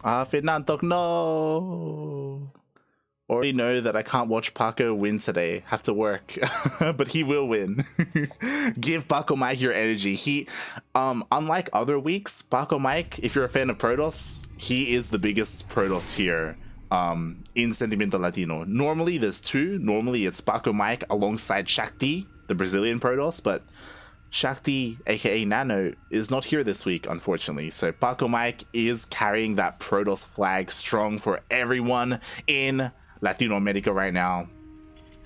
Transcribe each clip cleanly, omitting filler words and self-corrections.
Fernando, no. Already know that I can't watch Paco win today. Have to work, but he will win. Give Paco Mike your energy. He, unlike other weeks, Paco Mike, if you're a fan of Protoss, he is the biggest Protoss here. In Sentimiento Latino. Normally there's two. Normally it's Paco Mike alongside Shakti, the Brazilian Protoss, but Shakti, aka Nano, is not here this week, unfortunately. So Paco Mike is carrying that Protoss flag strong for everyone in Latino America right now.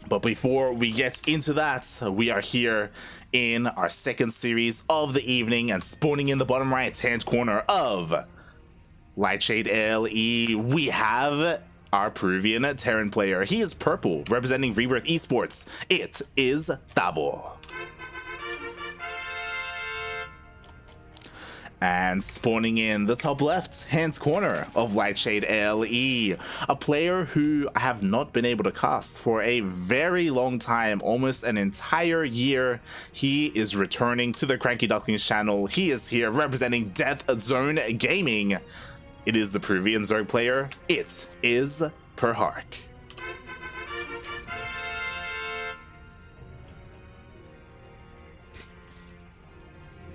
But before we get into that, we are here in our second series of the evening, and spawning in the bottom right hand corner of Lightshade LE, we have our Peruvian Terran player. He is purple, representing Rebirth Esports. It is Tavo. And spawning in the top left hand corner of Lightshade LE, a player who I have not been able to cast for a very long time, almost an entire year. He is returning to the CranKy Ducklings channel. He is here representing Death Zone Gaming. It is the Peruvian Zerg player. It is perhark.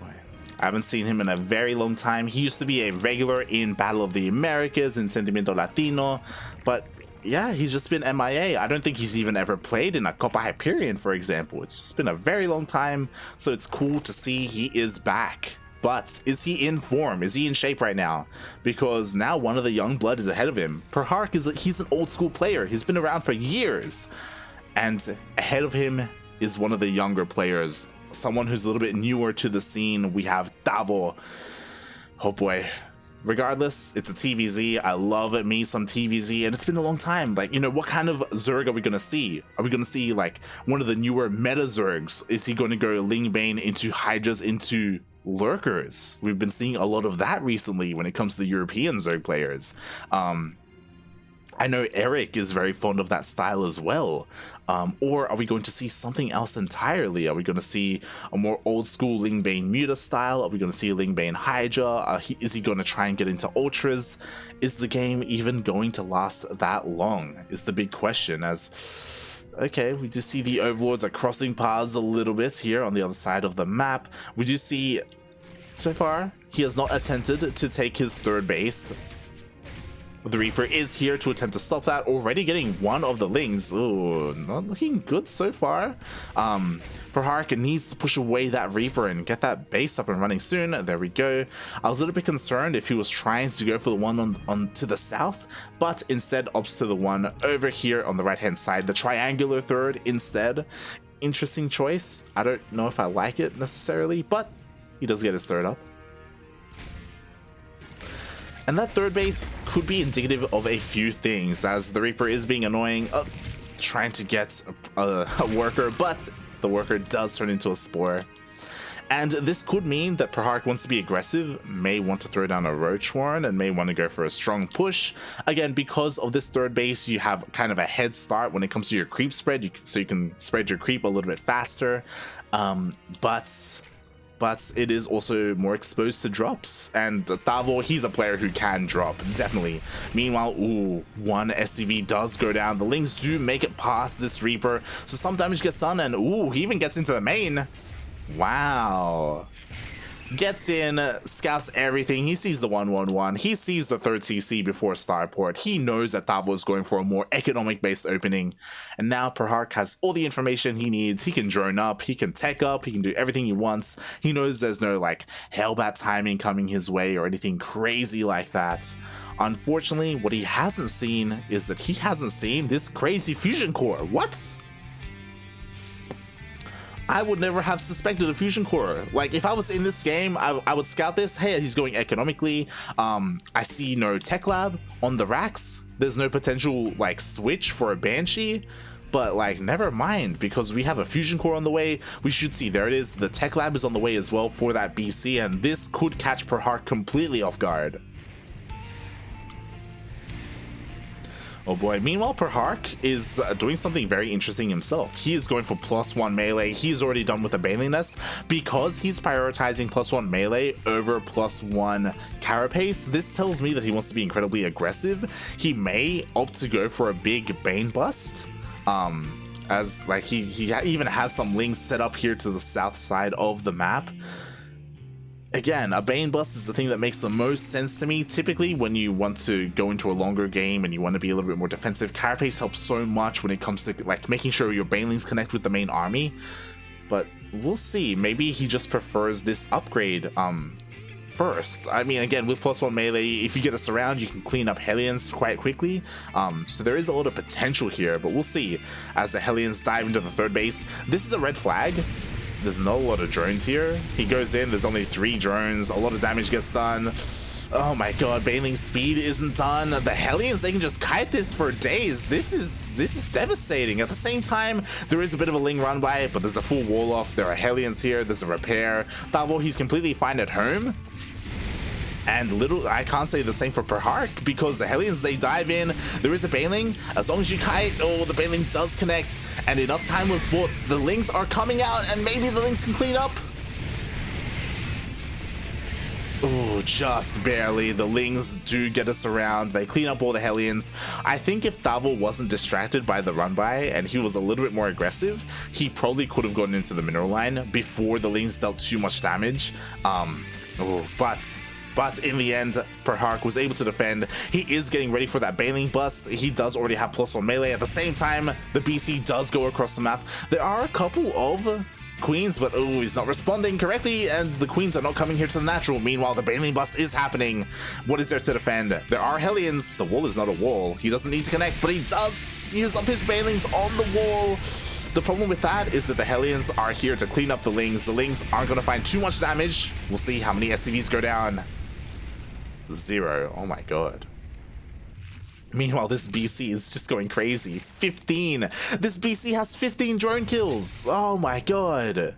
I haven't seen him in a very long time. He used to be a regular in Battle of the Americas in Sentimiento Latino, but yeah, he's just been MIA. I don't think he's even ever played in a Copa Hyperion, for example. It's just been a very long time, so it's cool to see he is back. But is he in form? Is he in shape right now? Because now one of the young blood is ahead of him. perhark he's an old school player. He's been around for years. And ahead of him is one of the younger players. Someone who's a little bit newer to the scene. We have Tavo. Oh boy. Regardless, it's a TvZ. I love me some TvZ, and it's been a long time. Like, you know, what kind of Zerg are we gonna see? Are we gonna see like one of the newer meta Zergs? Is he gonna go Ling Bane into Hydras into Lurkers? We've been seeing a lot of that recently when it comes to the European Zerg players. I know Eric is very fond of that style as well. Or are we going to see something else entirely? Are we going to see a more old school Ling Bane Muta style? Are we going to see Ling Bane Hydra? Is he going to try and get into Ultras? Is the game even going to last that long? Is the big question. As okay, we do see the Overlords are crossing paths a little bit here on the other side of the map. We do see, so far, he has not attempted to take his third base. The Reaper is here to attempt to stop that, already getting one of the Lings. Ooh, not looking good so far. perhark needs to push away that Reaper and get that base up and running soon. There we go. I was a little bit concerned if he was trying to go for the one on to the south, but instead opts to the one over here on the right hand side, the triangular third instead. Interesting choice. I don't know if I like it necessarily, but he does get his third up. And that third base could be indicative of a few things, as the Reaper is being annoying, trying to get a worker, but the worker does turn into a Spore. And this could mean that perhark wants to be aggressive, may want to throw down a Roach Warren, and may want to go for a strong push. Again, because of this third base, you have kind of a head start when it comes to your creep spread, so you can spread your creep a little bit faster. But it is also more exposed to drops, and Tavo, he's a player who can drop, definitely. Meanwhile, ooh, one SCV does go down. The Lings do make it past this Reaper, so some damage gets done, and ooh, he even gets into the main. Wow. Gets in, scouts everything. He sees the 1-1-1. He sees the third CC before Starport. He knows that Tavo is going for a more economic-based opening. And now perhark has all the information he needs. He can drone up, he can tech up, he can do everything he wants. He knows there's no like Hellbat timing coming his way or anything crazy like that. Unfortunately, what he hasn't seen is that he hasn't seen this crazy fusion core. What? I would never have suspected a fusion core. Like, if I was in this game, I would scout this. Hey, he's going economically. I see no tech lab on the racks. There's no potential like switch for a Banshee. But like, never mind, because we have a fusion core on the way. We should see, there it is. The tech lab is on the way as well for that BC, and this could catch perhark completely off guard. Oh boy. Meanwhile, perhark is doing something very interesting himself. He is going for +1 melee. He's already done with the Baneling Nest because he's prioritizing +1 melee over +1 carapace. This tells me that he wants to be incredibly aggressive. He may opt to go for a big Bane bust. As like he even has some links set up here to the south side of the map. Again, a Bane bust is the thing that makes the most sense to me. Typically, when you want to go into a longer game and you want to be a little bit more defensive, carapace helps so much when it comes to like making sure your Banelings connect with the main army. But we'll see. Maybe he just prefers this upgrade first. I mean, again, with +1 melee, if you get a surround, you can clean up Hellions quite quickly. So there is a lot of potential here, but we'll see as the Hellions dive into the third base. This is a red flag. There's not a lot of drones here. He goes in, there's only 3 drones, a lot of damage gets done. Oh my god, Baneling speed isn't done. The Hellions, they can just kite this for days. This is devastating. At the same time, there is a bit of a Ling run by, but there's a full wall off. There are Hellions here, there's a repair. Tavo, he's completely fine at home. And I can't say the same for perhark because the Hellions, they dive in. There is a Baneling. As long as you kite, oh, the Baneling does connect. And enough time was bought. The Lings are coming out and maybe the Lings can clean up. Oh, just barely. The Lings do get us around. They clean up all the Hellions. I think if Tavo wasn't distracted by the run by and he was a little bit more aggressive, he probably could have gotten into the mineral line before the Lings dealt too much damage. But in the end, perhark was able to defend. He is getting ready for that Baneling bust. He does already have +1 melee. At the same time, the BC does go across the map. There are a couple of queens, but oh, he's not responding correctly, and the queens are not coming here to the natural. Meanwhile, the Baneling bust is happening. What is there to defend? There are Hellions. The wall is not a wall. He doesn't need to connect, but he does use up his Banelings on the wall. The problem with that is that the Hellions are here to clean up the Lings. The Lings aren't going to find too much damage. We'll see how many SCVs go down. 0. Oh my god. Meanwhile, this BC is just going crazy. 15. This BC has 15 drone kills. Oh my god.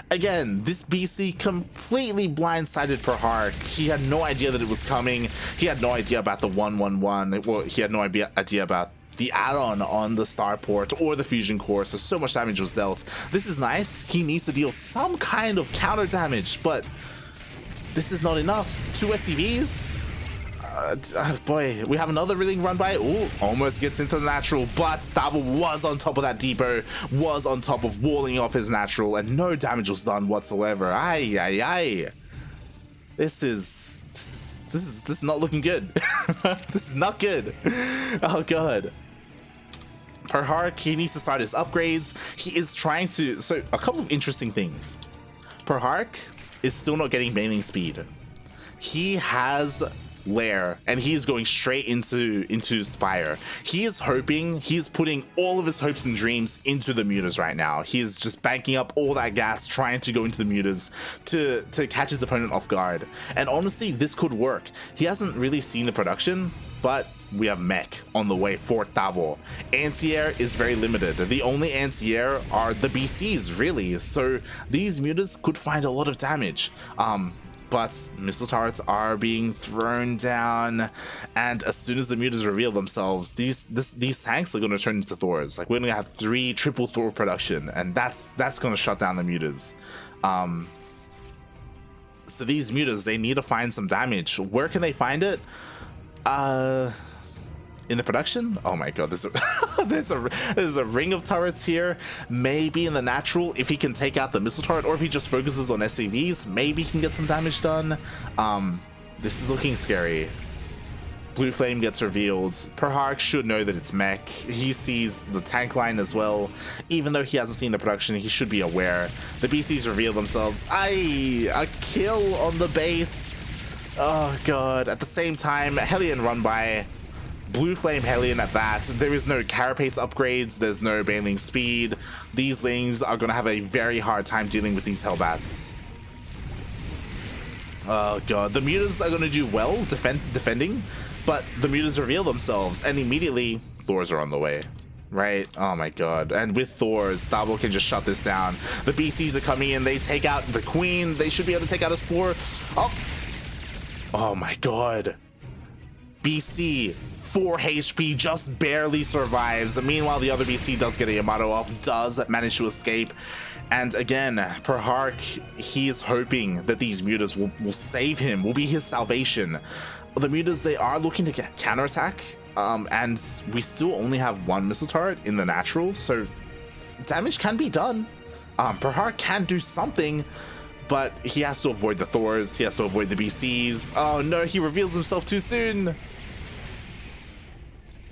Again, this BC completely blindsided perhark. He had no idea that it was coming. He had no idea about the 111. Well, he had no idea about the add-on on the starport or the fusion core, so much damage was dealt. This is nice. He needs to deal some kind of counter damage, but this is not enough. 2 SCVs? Boy, we have another Ring run by. Ooh, almost gets into the natural, but Tavo was on top of that depot, was on top of walling off his natural, and no damage was done whatsoever. Ay, ay, ay. This is not looking good. This is not good. Oh god. perhark, he needs to start his upgrades. He is trying to... So, a couple of interesting things. perhark is still not getting Baneling speed. He has Lair, and he is going straight into Spire. He is hoping, he's putting all of his hopes and dreams into the mutas right now. He is just banking up all that gas, trying to go into the mutas to catch his opponent off guard. And honestly, this could work. He hasn't really seen the production, but we have mech on the way for Tavo. Anti-air is very limited. The only anti-air are the BCs, really. So these mutas could find a lot of damage. But missile turrets are being thrown down, and as soon as the mutas reveal themselves, these tanks are going to turn into Thors. Like, we're going to have 3 triple Thor production, and that's going to shut down the mutas. So these mutas, they need to find some damage. Where can they find it? In the production? Oh my god, there's a ring of turrets here. Maybe in the natural, if he can take out the missile turret, or if he just focuses on SCVs, maybe he can get some damage done. This is looking scary. Blue Flame gets revealed. perhark should know that it's mech. He sees the tank line as well. Even though he hasn't seen the production, he should be aware. The BCs reveal themselves. Aye, a kill on the base. Oh god. At the same time, Hellion run by. Blue Flame Hellion at that. There is no carapace upgrades, there's no Baneling speed. These Lings are going to have a very hard time dealing with these Hellbats. Oh god, the mutas are going to do well defending, but the mutas reveal themselves, and immediately Thors are on the way. Right? Oh my god. And with Thors, Tavo can just shut this down. The BCs are coming in, they take out the Queen, they should be able to take out a Spore. Oh my god. BC 4 HP, just barely survives. Meanwhile, the other BC does get a Yamato off, does manage to escape. And again, perhark, he is hoping that these mutas will save him, will be his salvation. The mutas, they are looking to get counterattack, and we still only have 1 missile turret in the natural, so damage can be done. perhark can do something, but he has to avoid the Thors, he has to avoid the BCs. Oh no, he reveals himself too soon.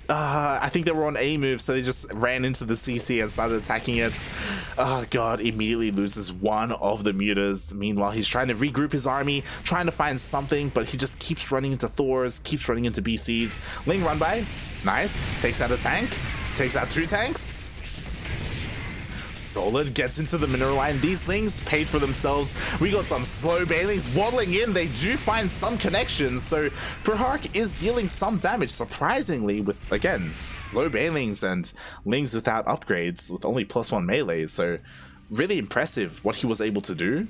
I think they were on A move, so they just ran into the CC and started attacking it. Oh god, immediately loses 1 of the mutas. Meanwhile, he's trying to regroup his army, trying to find something, but he just keeps running into Thors, keeps running into BCs. Ling run by, nice, takes out a tank, takes out 2 tanks. Solid gets into the mineral line. These things paid for themselves. We got some slow banelings waddling in. They do find some connections, so perhark is dealing some damage, surprisingly, with, again, slow banelings and lings without upgrades, with only +1 melee. So really impressive what he was able to do,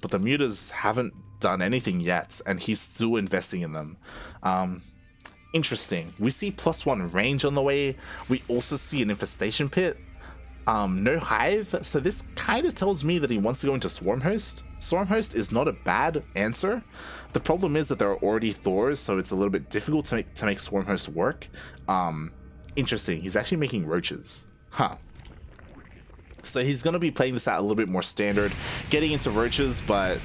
but the mutas haven't done anything yet, and he's still investing in them. Interesting. We see +1 range on the way. We also see an infestation pit. No hive, so this kind of tells me that he wants to go into Swarmhost. Swarmhost is not a bad answer. The problem is that there are already Thors, so it's a little bit difficult to make Swarmhost work. Interesting, he's actually making roaches. Huh. So he's going to be playing this out a little bit more standard, getting into roaches, but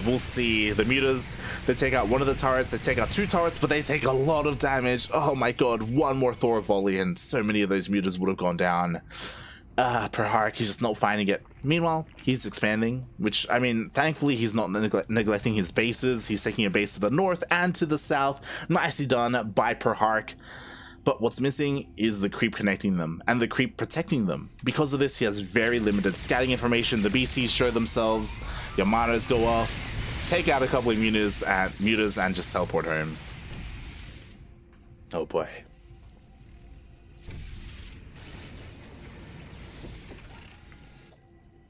we'll see. The mutas, they take out 1 of the turrets, they take out 2 turrets, but they take a lot of damage. Oh my god, 1 more Thor volley and so many of those mutas would have gone down. perhark, he's just not finding it. Meanwhile, he's expanding, which, I mean, thankfully he's not neglecting his bases. He's taking a base to the north and to the south. Nicely done by perhark. But what's missing is the creep connecting them and the creep protecting them. Because of this, he has very limited scouting information. The BCs show themselves, Yamatos go off, take out a couple of mutas and just teleport home. Oh boy.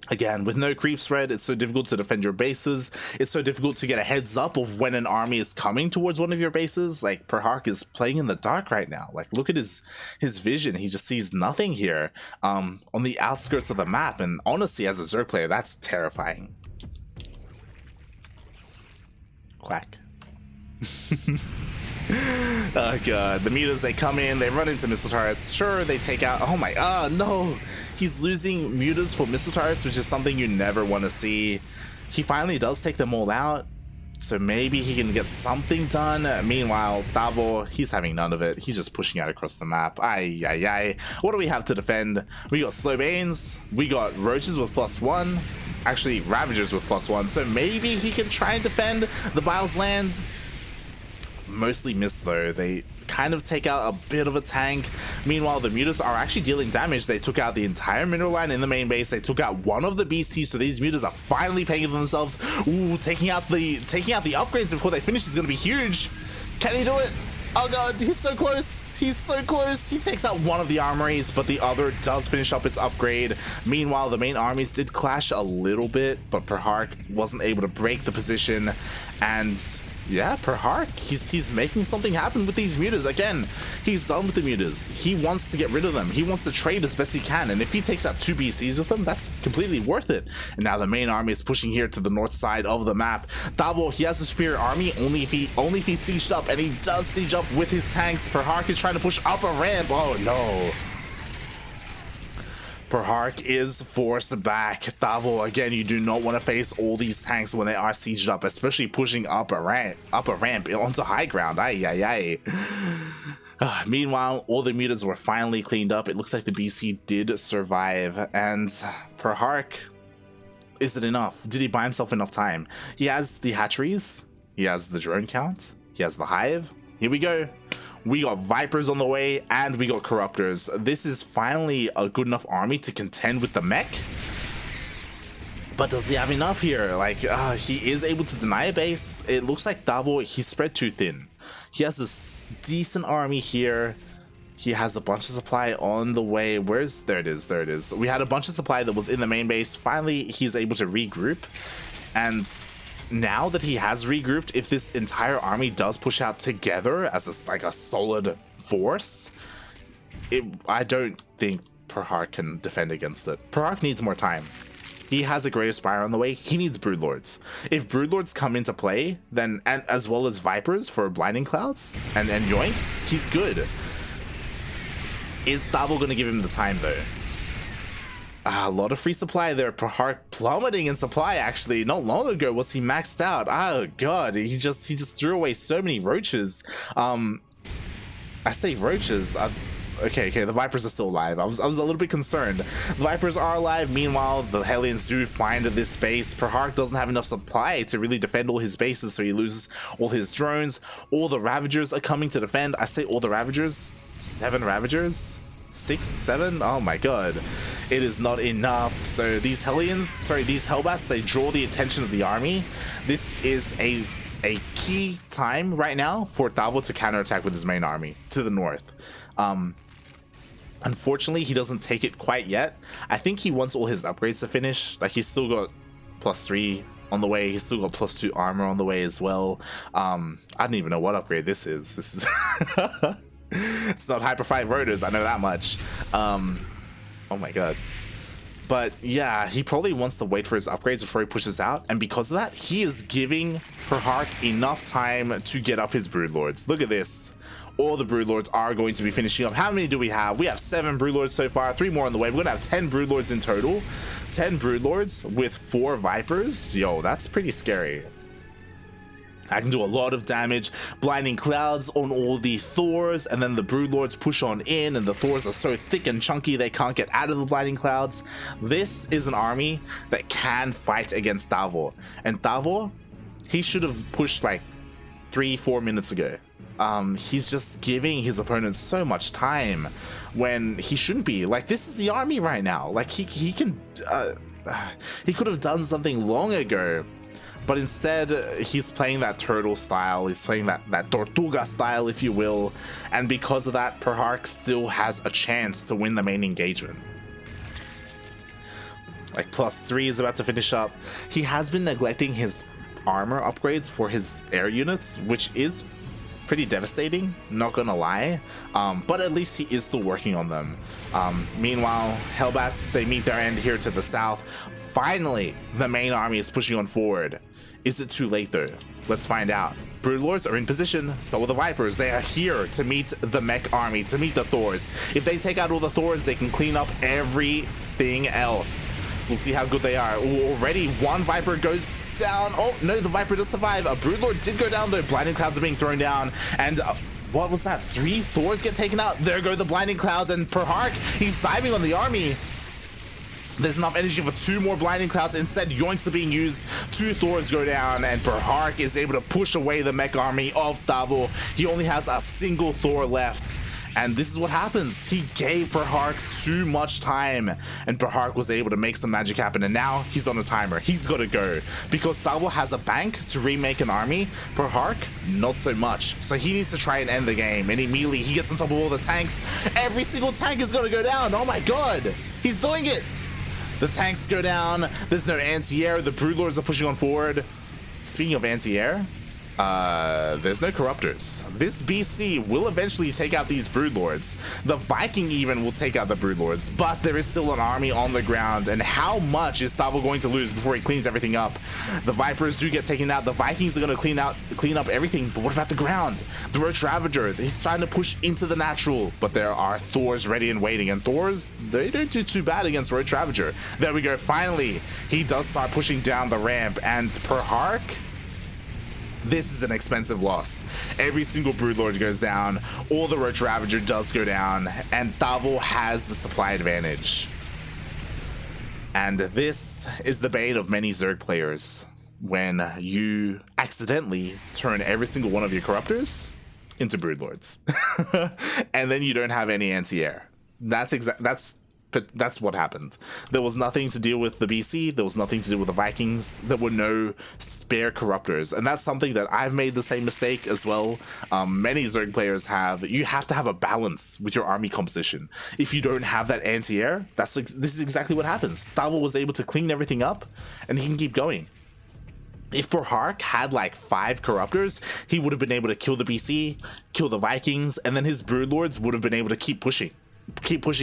Again, with no creep spread, it's so difficult to defend your bases. It's so difficult to get a heads up of when an army is coming towards one of your bases. Like, perhark is playing in the dark right now. Like, look at his vision. He just sees nothing here on the outskirts of the map. And honestly, as a Zerg player, that's terrifying. Quack. Oh god, the mutas, they come in, they run into missile turrets. Sure, they take out, oh my, no, he's losing mutas for missile turrets, which is something you never want to see. He finally does take them all out, so maybe he can get something done. Meanwhile, Tavo, he's having none of it. He's just pushing out across the map. Ay, ay, ay. What do we have to defend? We got slow banes, we got roaches with +1, actually ravagers with +1, so maybe he can try and defend the Bile's land. Mostly miss though. They kind of take out a bit of a tank. Meanwhile, the mutas are actually dealing damage. They took out the entire mineral line in the main base. They took out 1 of the BCs, so these mutas are finally paying for themselves. Ooh, taking out the upgrades before they finish is going to be huge. Can he do it? Oh god, he's so close. He's so close. He takes out 1 of the armories, but the other does finish up its upgrade. Meanwhile, the main armies did clash a little bit, but perhark wasn't able to break the position. And yeah, perhark, he's making something happen with these mutas. Again, he's done with the mutas. He wants to get rid of them. He wants to trade as best he can, and if he takes out 2 BCs with them, that's completely worth it. And now the main army is pushing here to the north side of the map. Tavo, he has a superior army only if he sieged up, and he does siege up with his tanks. Perhark is trying to push up a ramp. Oh no. perhark is forced back. Tavo, again, you do not want to face all these tanks when they are sieged up, especially pushing up a ramp onto high ground. Ay, ay, ay. Meanwhile, all the mutas were finally cleaned up. It looks like the BC did survive, and perhark, is it enough? Did he buy himself enough time? He has the hatcheries, he has the drone count, he has the hive. Here we go. We got Vipers on the way, and we got Corruptors. This is finally a good enough army to contend with the mech. But does he have enough here? Like, he is able to deny a base. It looks like Tavo, he's spread too thin. He has this decent army here. He has a bunch of supply on the way. There it is, there it is. We had a bunch of supply that was in the main base. Finally, he's able to regroup. And now that he has regrouped, if this entire army does push out together as like a solid force, I don't think perhark can defend against it. Perhark needs more time. He has a Greater Spire on the way. He needs Broodlords. If Broodlords come into play, then, and as well as Vipers for Blinding Clouds and Yoinks, he's good. Is Tavo going to give him the time though? A lot of free supply there. perhark plummeting in supply actually. Not long ago was he maxed out. Oh god, he just threw away so many roaches. I say roaches. Okay, the Vipers are still alive. I was a little bit concerned. The Vipers are alive. Meanwhile, the Hellions do find this base. perhark doesn't have enough supply to really defend all his bases, so he loses all his drones. All the Ravagers are coming to defend. I say all the Ravagers. 7 Ravagers? 6, 7? Oh my god. It is not enough. So these Hellions, sorry, these Hellbats, they draw the attention of the army. This is a key time right now for Tavo to counterattack with his main army to the north. Unfortunately, he doesn't take it quite yet. I think he wants all his upgrades to finish. Like, he's still got +3 on the way. He's still got +2 armor on the way as well. I don't even know what upgrade this is. This is it's not Hyper 5 Rotors, I know that much. Oh my god. But yeah, he probably wants to wait for his upgrades before he pushes out, and because of that, he is giving perhark enough time to get up his Broodlords. Look at this. All the Broodlords are going to be finishing up. How many do we have? We have 7 Broodlords so far, 3 more on the way. We're gonna have 10 Broodlords in total. 10 Broodlords with 4 Vipers. Yo, that's pretty scary. I can do a lot of damage. Blinding Clouds on all the Thors, and then the Broodlords push on in, and the Thors are so thick and chunky they can't get out of the Blinding Clouds. This is an army that can fight against Tavo. And Tavo, he should have pushed like 3-4 minutes ago. He's just giving his opponents so much time when he shouldn't be. Like, this is the army right now. Like, he can, he could have done something long ago. But instead, he's playing that turtle style, he's playing that tortuga style, if you will, and because of that, perhark still has a chance to win the main engagement. Like, +3 is about to finish up. He has been neglecting his armor upgrades for his air units, which is pretty devastating, not gonna lie, but at least he is still working on them. Meanwhile, Hellbats, they meet their end here to the south. Finally, the main army is pushing on forward. Is it too late though? Let's find out. Broodlords are in position, so are the Vipers. They are here to meet the mech army, to meet the Thors. If they take out all the Thors, they can clean up everything else. We'll see how good they are. Ooh, already one Viper goes down. Oh no, the Viper does survive. A Broodlord did go down though. Blinding Clouds are being thrown down, and what was that? 3 Thors get taken out. There go the Blinding Clouds, and perhark, he's diving on the army. There's enough energy for 2 more Blinding Clouds. Instead, Yoinks are being used. 2 Thors go down, and perhark is able to push away the mech army of Tavo. He only has a single Thor left. And this is what happens. He gave perhark too much time, and perhark was able to make some magic happen, and now he's on a timer. He's got to go. Because Tavo has a bank to remake an army, perhark, not so much. So he needs to try and end the game, and immediately he gets on top of all the tanks. Every single tank is going to go down. Oh my god. He's doing it. The tanks go down. There's no anti-air. The Broodlords are pushing on forward. Speaking of anti-air, there's no Corruptors. This BC will eventually take out these Broodlords. The Viking even will take out the Broodlords, but there is still an army on the ground, and how much is Tavo going to lose before he cleans everything up? The Vipers do get taken out. The Vikings are going to clean up everything, but what about the ground? The Roach Ravager, he's trying to push into the natural, but there are Thors ready and waiting, and Thors, they don't do too bad against Roach Ravager. There we go. Finally, he does start pushing down the ramp, and perhark, this is an expensive loss. Every single Broodlord goes down, all the Roach Ravager does go down, and Tavo has the supply advantage. And this is the bane of many Zerg players, when you accidentally turn every single one of your Corruptors into Broodlords. And then you don't have any anti-air. That's what happened. There was nothing to deal with the BC, there was nothing to do with the Vikings, there were no spare Corruptors, and that's something that I've made the same mistake as well. Many Zerg players have. You have to have a balance with your army composition. If you don't have that anti-air, this is exactly what happens. Tavo was able to clean everything up, and he can keep going. if perhark had like 5 corruptors, he would have been able to kill the BC, kill the Vikings, and then his broodlords would have been able to keep pushing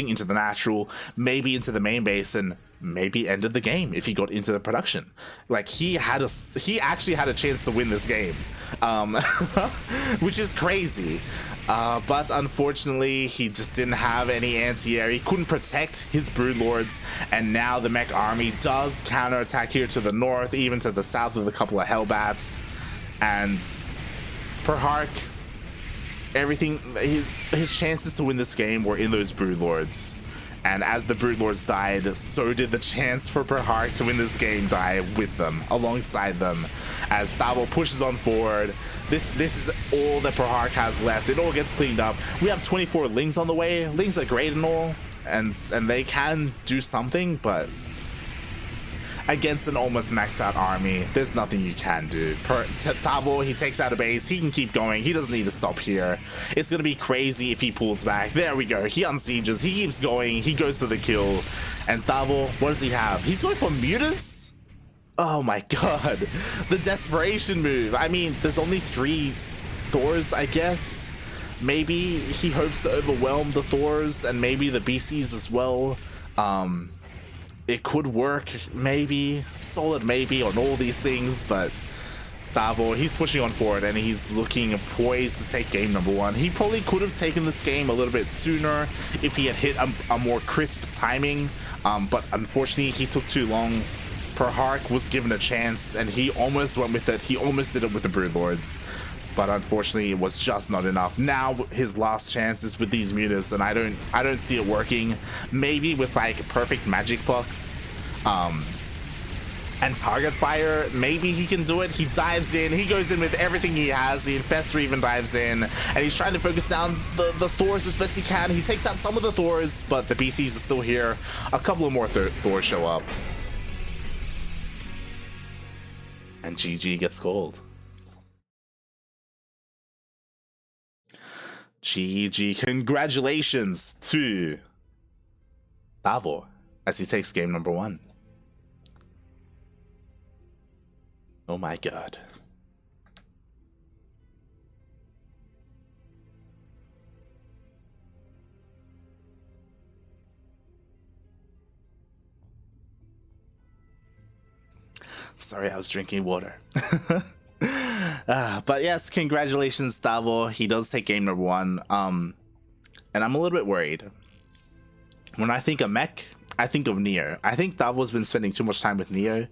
into the natural, maybe into the main base, and maybe ended the game if he got into the production. Like he actually had a chance to win this game, which is crazy. But unfortunately, he just didn't have any anti-air. He couldn't protect his broodlords, and now the mech army does counterattack here to the north, even to the south with a couple of hellbats. And perhark, everything, his chances to win this game were in those broodlords. And as the broodlords died, so did the chance for perhark to win this game die with them, alongside them. As Tavo pushes on forward, this is all that perhark has left. It all gets cleaned up. We have 24 Lings on the way. Lings are great and all, and they can do something, but against an almost maxed out army, there's nothing you can do. Tavo, he takes out a base, he can keep going, he doesn't need to stop here. It's gonna be crazy if he pulls back. There we go, he unsieges, he keeps going, he goes for the kill. And Tavo, what does he have? He's going for Mutas? Oh my god, the desperation move. I mean, there's only 3 Thors, I guess. Maybe he hopes to overwhelm the Thors and maybe the BCs as well. It could work, maybe, solid maybe on all these things, but Tavo, he's pushing on forward and he's looking poised to take game number 1. He probably could have taken this game a little bit sooner if he had hit a more crisp timing, but unfortunately he took too long. perhark was given a chance and he almost went with it. He almost did it with the broodlords, but unfortunately it was just not enough. Now his last chance is with these mutas, and I don't see it working. Maybe with like perfect magic bucks and target fire, maybe he can do it. He dives in, he goes in with everything he has. The infestor even dives in, and he's trying to focus down the Thors as best he can. He takes out some of the Thors, but the BCs are still here. A couple of more Thors show up, and GG gets called. GG. Congratulations to Tavo as he takes game number 1. Oh my god. Sorry, I was drinking water. But yes, congratulations, Tavo. He does take game number 1. And I'm a little bit worried. When I think of mech, I think of Neo. I think Tavo's been spending too much time with Neo.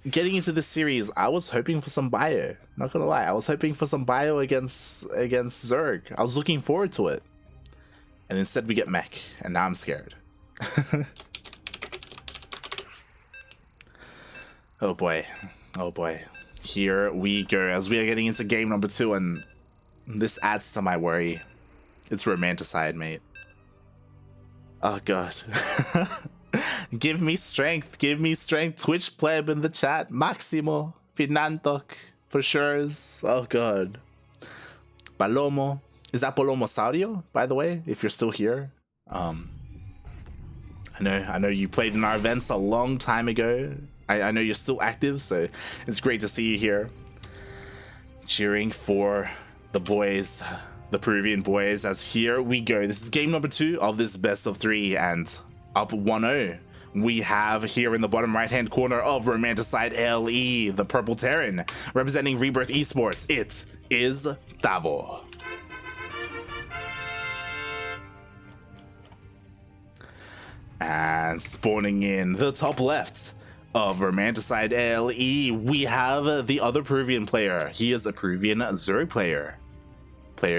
Getting into this series, I was hoping for some bio. Not gonna lie, I was hoping for some bio against Zerg. I was looking forward to it. And instead we get mech, and now I'm scared. Oh boy. Oh boy. Here we go, as we are getting into game number 2, and this adds to my worry. It's romanticide, mate. Oh god. Give me strength, Twitch pleb in the chat. Maximo, Finantok, for sure. Oh god. Palomo. Is that Palomo Saudio, by the way, if you're still here? I know you played in our events a long time ago. I know you're still active, so it's great to see you here. Cheering for the boys, the Peruvian boys, as here we go. This is game number 2 of this best of 3, and up 1-0. We have here in the bottom right-hand corner of Romanticide LE, the Purple Terran, representing Rebirth Esports. It is Tavo. And spawning in the top left of Romanticide LE, we have the other Peruvian player. He is a Peruvian Zerg player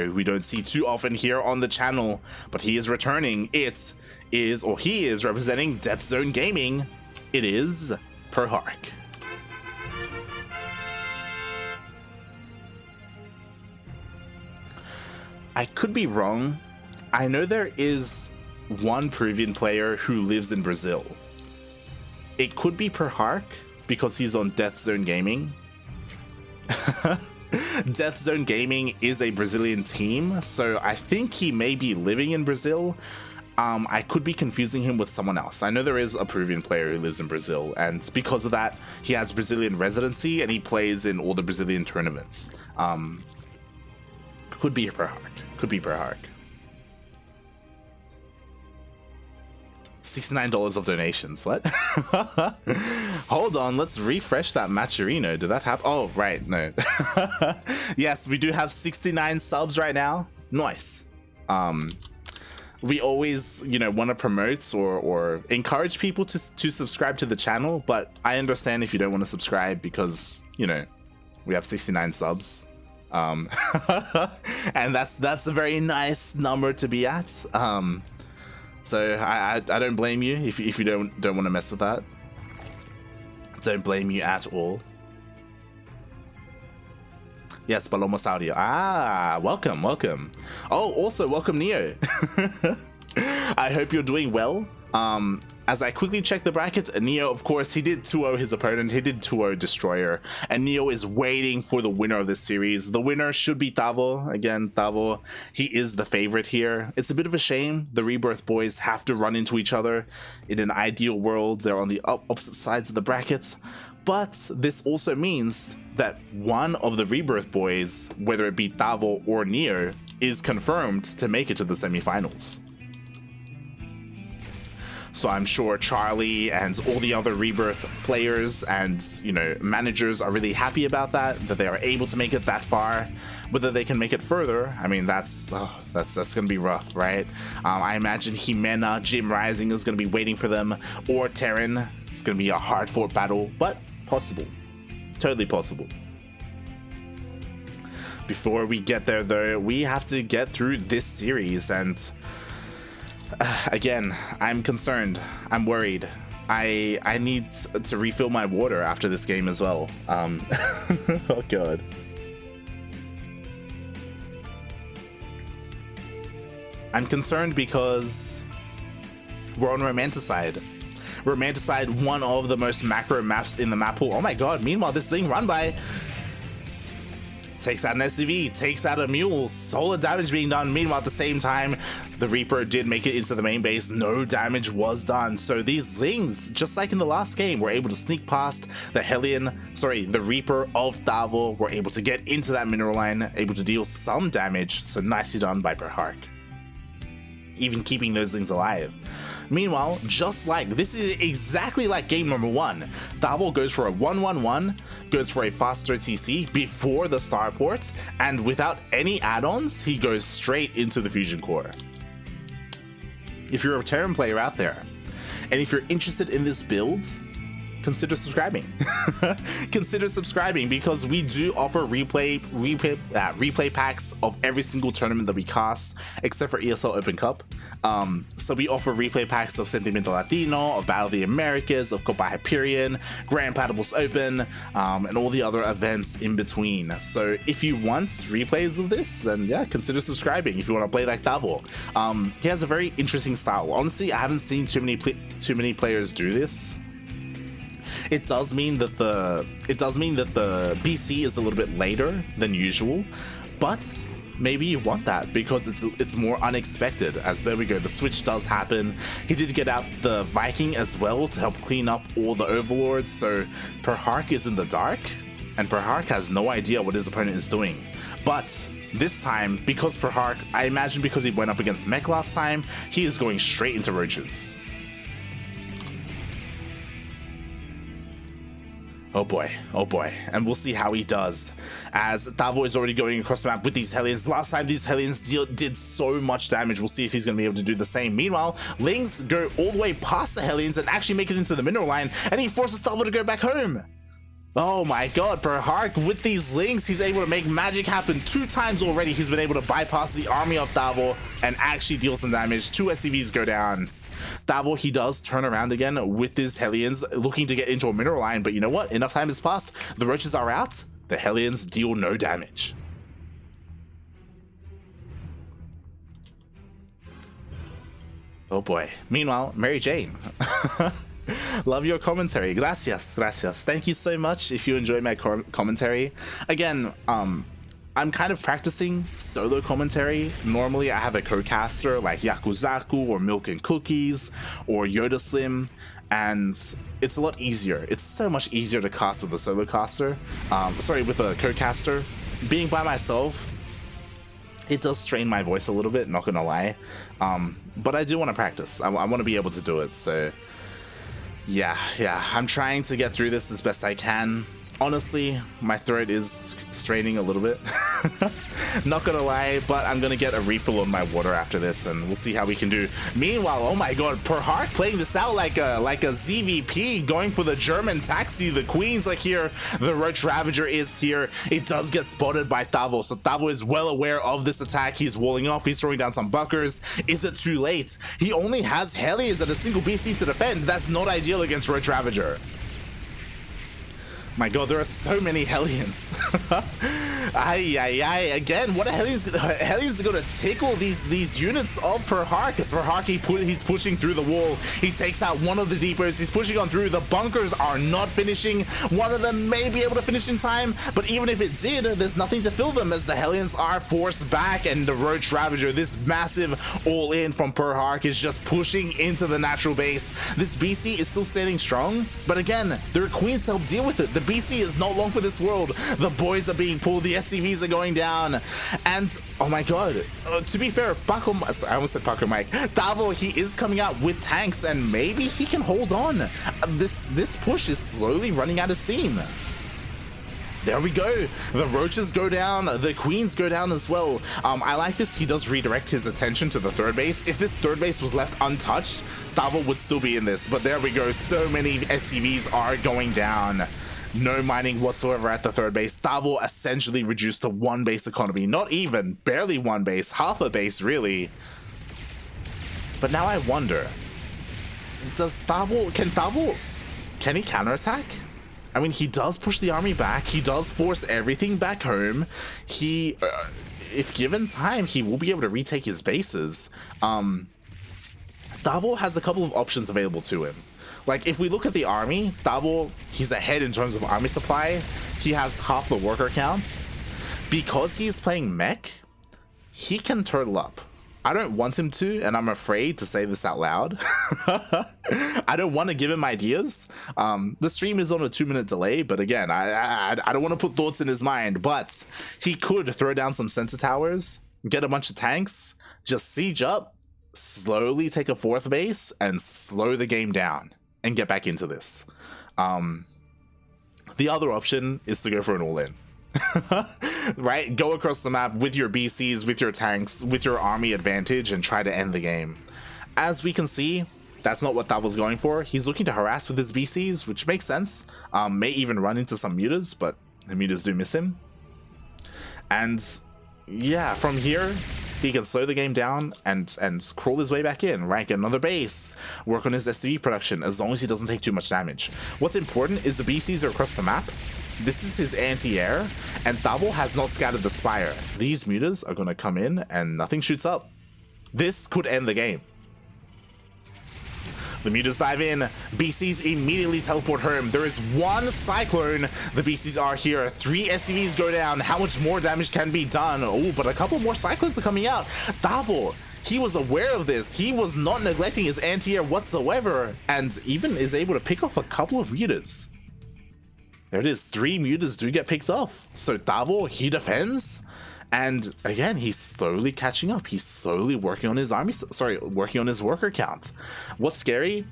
who we don't see too often here on the channel, but he is returning. He is representing Death Zone Gaming. It is perhark. I could be wrong. I know there is one Peruvian player who lives in Brazil. It could be perhark because he's on Death Zone Gaming. Death Zone Gaming is a Brazilian team, so I think he may be living in Brazil. I could be confusing him with someone else. I know there is a Peruvian player who lives in Brazil, and because of that, he has Brazilian residency and he plays in all the Brazilian tournaments. Could be perhark. Could be perhark. $69 of donations. What? Hold on, let's refresh that Maturino. Did that happen? Oh, right, no. Yes, we do have 69 subs right now. Nice. We always, you know, want to promote or encourage people to subscribe to the channel, but I understand if you don't want to subscribe because, you know, we have 69 subs. And that's a very nice number to be at. So I don't blame you if you don't want to mess with that. Don't blame you at all. Yes, Paloma Saudio. Ah, welcome. Oh, also welcome Neo. I hope you're doing well. As I quickly check the brackets, Neo, of course, he did 2-0 his opponent. He did 2-0 Destroyer, and Neo is waiting for the winner of this series. The winner should be Tavo. Again, Tavo, he is the favorite here. It's a bit of a shame the Rebirth boys have to run into each other. In an ideal world, they're on the opposite sides of the brackets. But this also means that one of the Rebirth boys, whether it be Tavo or Neo, is confirmed to make it to the semifinals. So I'm sure Charlie and all the other Rebirth players and, you know, managers are really happy about that they are able to make it that far. Whether they can make it further, I mean, that's gonna be rough, right? I imagine Jimena, Jim Rising is gonna be waiting for them, or Terran. It's gonna be a hard-fought battle, but possible, totally possible. Before we get there, though, we have to get through this series, and again, I'm concerned. I'm worried. I need to refill my water after this game as well. Oh god. I'm concerned because we're on Romanticide. Romanticide, one of the most macro maps in the map pool. Oh my god, meanwhile, this thing run by takes out an SCV, takes out a mule, solid damage being done. Meanwhile, at the same time, the Reaper did make it into the main base. No damage was done. So these things, just like in the last game, were able to sneak past the Reaper of Tavo, were able to get into that mineral line, able to deal some damage. So nicely done by perhark, even keeping those things alive. Meanwhile, just like this is exactly like game number 1, Tavo goes for a 1-1-1, goes for a faster TC before the starport, and without any add-ons, he goes straight into the fusion core. If you're a Terran player out there, and if you're interested in this build, consider subscribing. Consider subscribing, because we do offer replay packs of every single tournament that we cast, except for ESL Open Cup. So we offer replay packs of Sentimiento Latino, of Battle of the Americas, of Copa Hyperion, Grand Platypus Open, and all the other events in between. So if you want replays of this, then yeah, consider subscribing if you want to play like Tavo. He has a very interesting style. Honestly, I haven't seen too many players do this. It does mean that the BC is a little bit later than usual, but maybe you want that because it's more unexpected. As there we go, the switch does happen. He did get out the Viking as well to help clean up all the overlords. So perhark is in the dark, and perhark has no idea what his opponent is doing. But this time, because perhark, I imagine because he went up against Mech last time, he is going straight into roaches. Oh boy, and we'll see how he does, as Tavo is already going across the map with these Hellions. Last time these Hellions did so much damage. We'll see if he's going to be able to do the same. Meanwhile, Lings go all the way past the Hellions and actually make it into the mineral line, and he forces Tavo to go back home. Oh my god, perhark with these Lings, he's able to make magic happen 2 times already. He's been able to bypass the army of Tavo and actually deal some damage. 2 SCVs go down. Tavo, he does turn around again with his Hellions, looking to get into a mineral line, but you know what? Enough time has passed. The roaches are out. The Hellions deal no damage. Oh boy. Meanwhile, Mary Jane. Love your commentary. Gracias. Thank you so much if you enjoy my commentary. Again, I'm kind of practicing solo commentary. Normally I have a co-caster like Yakuzaku or Milk and Cookies or Yoda Slim, and it's a lot easier. It's so much easier to cast with a solo caster. With a co-caster. Being by myself, it does strain my voice a little bit, not gonna lie. But I do want to practice. I want to be able to do it, so yeah, I'm trying to get through this as best I can. Honestly, my throat is straining a little bit. Not gonna lie, but I'm gonna get a refill on my water after this, and we'll see how we can do. Meanwhile, oh my god, perhark playing this out like a ZVP, going for the German taxi. The Queen's like here, the Roach Ravager is here. It does get spotted by Tavo, so Tavo is well aware of this attack. He's walling off, he's throwing down some buckers. Is it too late? He only has Hellions and a single BC to defend. That's not ideal against Roach Ravager. My god, there are so many Hellions. Again, what are Hellions? Hellions are gonna tickle these units of perhark. As perhark, he's pushing through the wall. He takes out one of the depots. He's pushing on through. The bunkers are not finishing. One of them may be able to finish in time, but even if it did, there's nothing to fill them as the Hellions are forced back, and the Roach Ravager, this massive all-in from perhark, is just pushing into the natural base. This BC is still standing strong, but again, there are Queens to help deal with it. The BC is not long for this world. The boys are being pulled, the SCVs are going down, and oh my god, to be fair, I almost said Paco Mike. Tavo, he is coming out with tanks, and maybe he can hold on. This push is slowly running out of steam. There we go. The Roaches go down. The Queens go down as well. I like this. He does redirect his attention to the third base. If this third base was left untouched, Tavo would still be in this. But there we go. So many SCVs are going down. No mining whatsoever at the third base. Tavo essentially reduced to one base economy. Not even. Barely one base. Half a base, really. But now I wonder. Can he counterattack? I mean, he does push the army back. He does force everything back home. He, if given time, he will be able to retake his bases. Tavo has a couple of options available to him. Like, if we look at the army, Tavo, he's ahead in terms of army supply. He has half the worker counts. Because he's playing mech, he can turtle up. I don't want him to, and I'm afraid to say this out loud. I don't want to give him ideas. The stream is on a 2-minute delay, but again, I don't want to put thoughts in his mind, but he could throw down some sensor towers, get a bunch of tanks, just siege up, slowly take a fourth base, and slow the game down, and get back into this. The other option is to go for an all-in. Right? Go across the map with your BCs, with your tanks, with your army advantage, and try to end the game. As we can see, that's not what Tavo's going for. He's looking to harass with his BCs, which makes sense. May even run into some mutas, but the mutas do miss him. And yeah, from here, he can slow the game down and crawl his way back in, right? Get another base, work on his SCV production, as long as he doesn't take too much damage. What's important is the BCs are across the map. This is his anti-air, and Tavo has not scattered the Spire. These mutas are going to come in, and nothing shoots up. This could end the game. The mutas dive in. BCs immediately teleport home. There is one Cyclone. The BCs are here. 3 SCVs go down. How much more damage can be done? Oh, but a couple more Cyclones are coming out. Tavo, he was aware of this. He was not neglecting his anti-air whatsoever, and even is able to pick off a couple of mutas. There it is. 3 mutas do get picked off. So Tavo, he defends. And again, he's slowly catching up. He's slowly working on his working on his worker count. What's scary?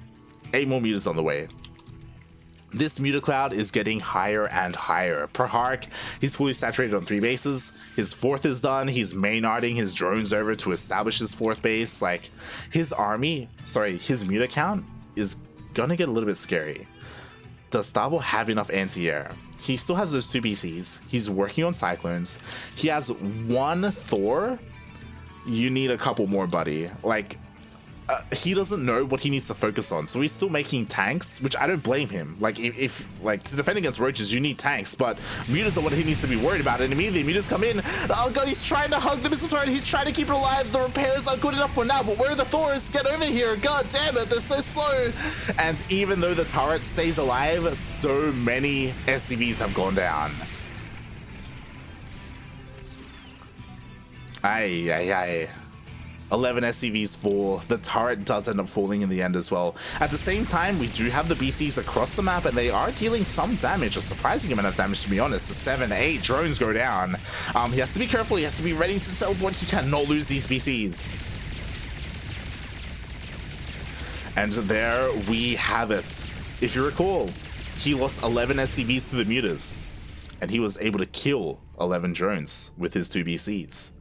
8 more mutas on the way. This muta cloud is getting higher and higher. perhark, he's fully saturated on 3 bases. His 4th is done. He's maynarding his drones over to establish his 4th base. Like, his muta count is gonna get a little bit scary. Does Tavo have enough anti-air? He still has those 2 BCs. He's working on Cyclones. He has 1 Thor. You need a couple more, buddy. Like, he doesn't know what he needs to focus on, so he's still making tanks, which I don't blame him. Like, if to defend against roaches, you need tanks, but mutas are what he needs to be worried about. And immediately mutas come in. Oh god, he's trying to hug the missile turret. He's trying to keep it alive. The repairs aren't good enough for now, but where are the Thors? Get over here. God damn it, they're so slow. And even though the turret stays alive, so many SCVs have gone down. Aye, aye, aye. 11 SCVs fall. The turret does end up falling in the end as well. At the same time, we do have the BCs across the map, and they are dealing some damage, a surprising amount of damage, to be honest. The 7-8 drones go down. He has to be careful. He has to be ready to teleport. He cannot lose these BCs. And there we have it. If you recall, he lost 11 SCVs to the mutas, and he was able to kill 11 drones with his 2 BCs.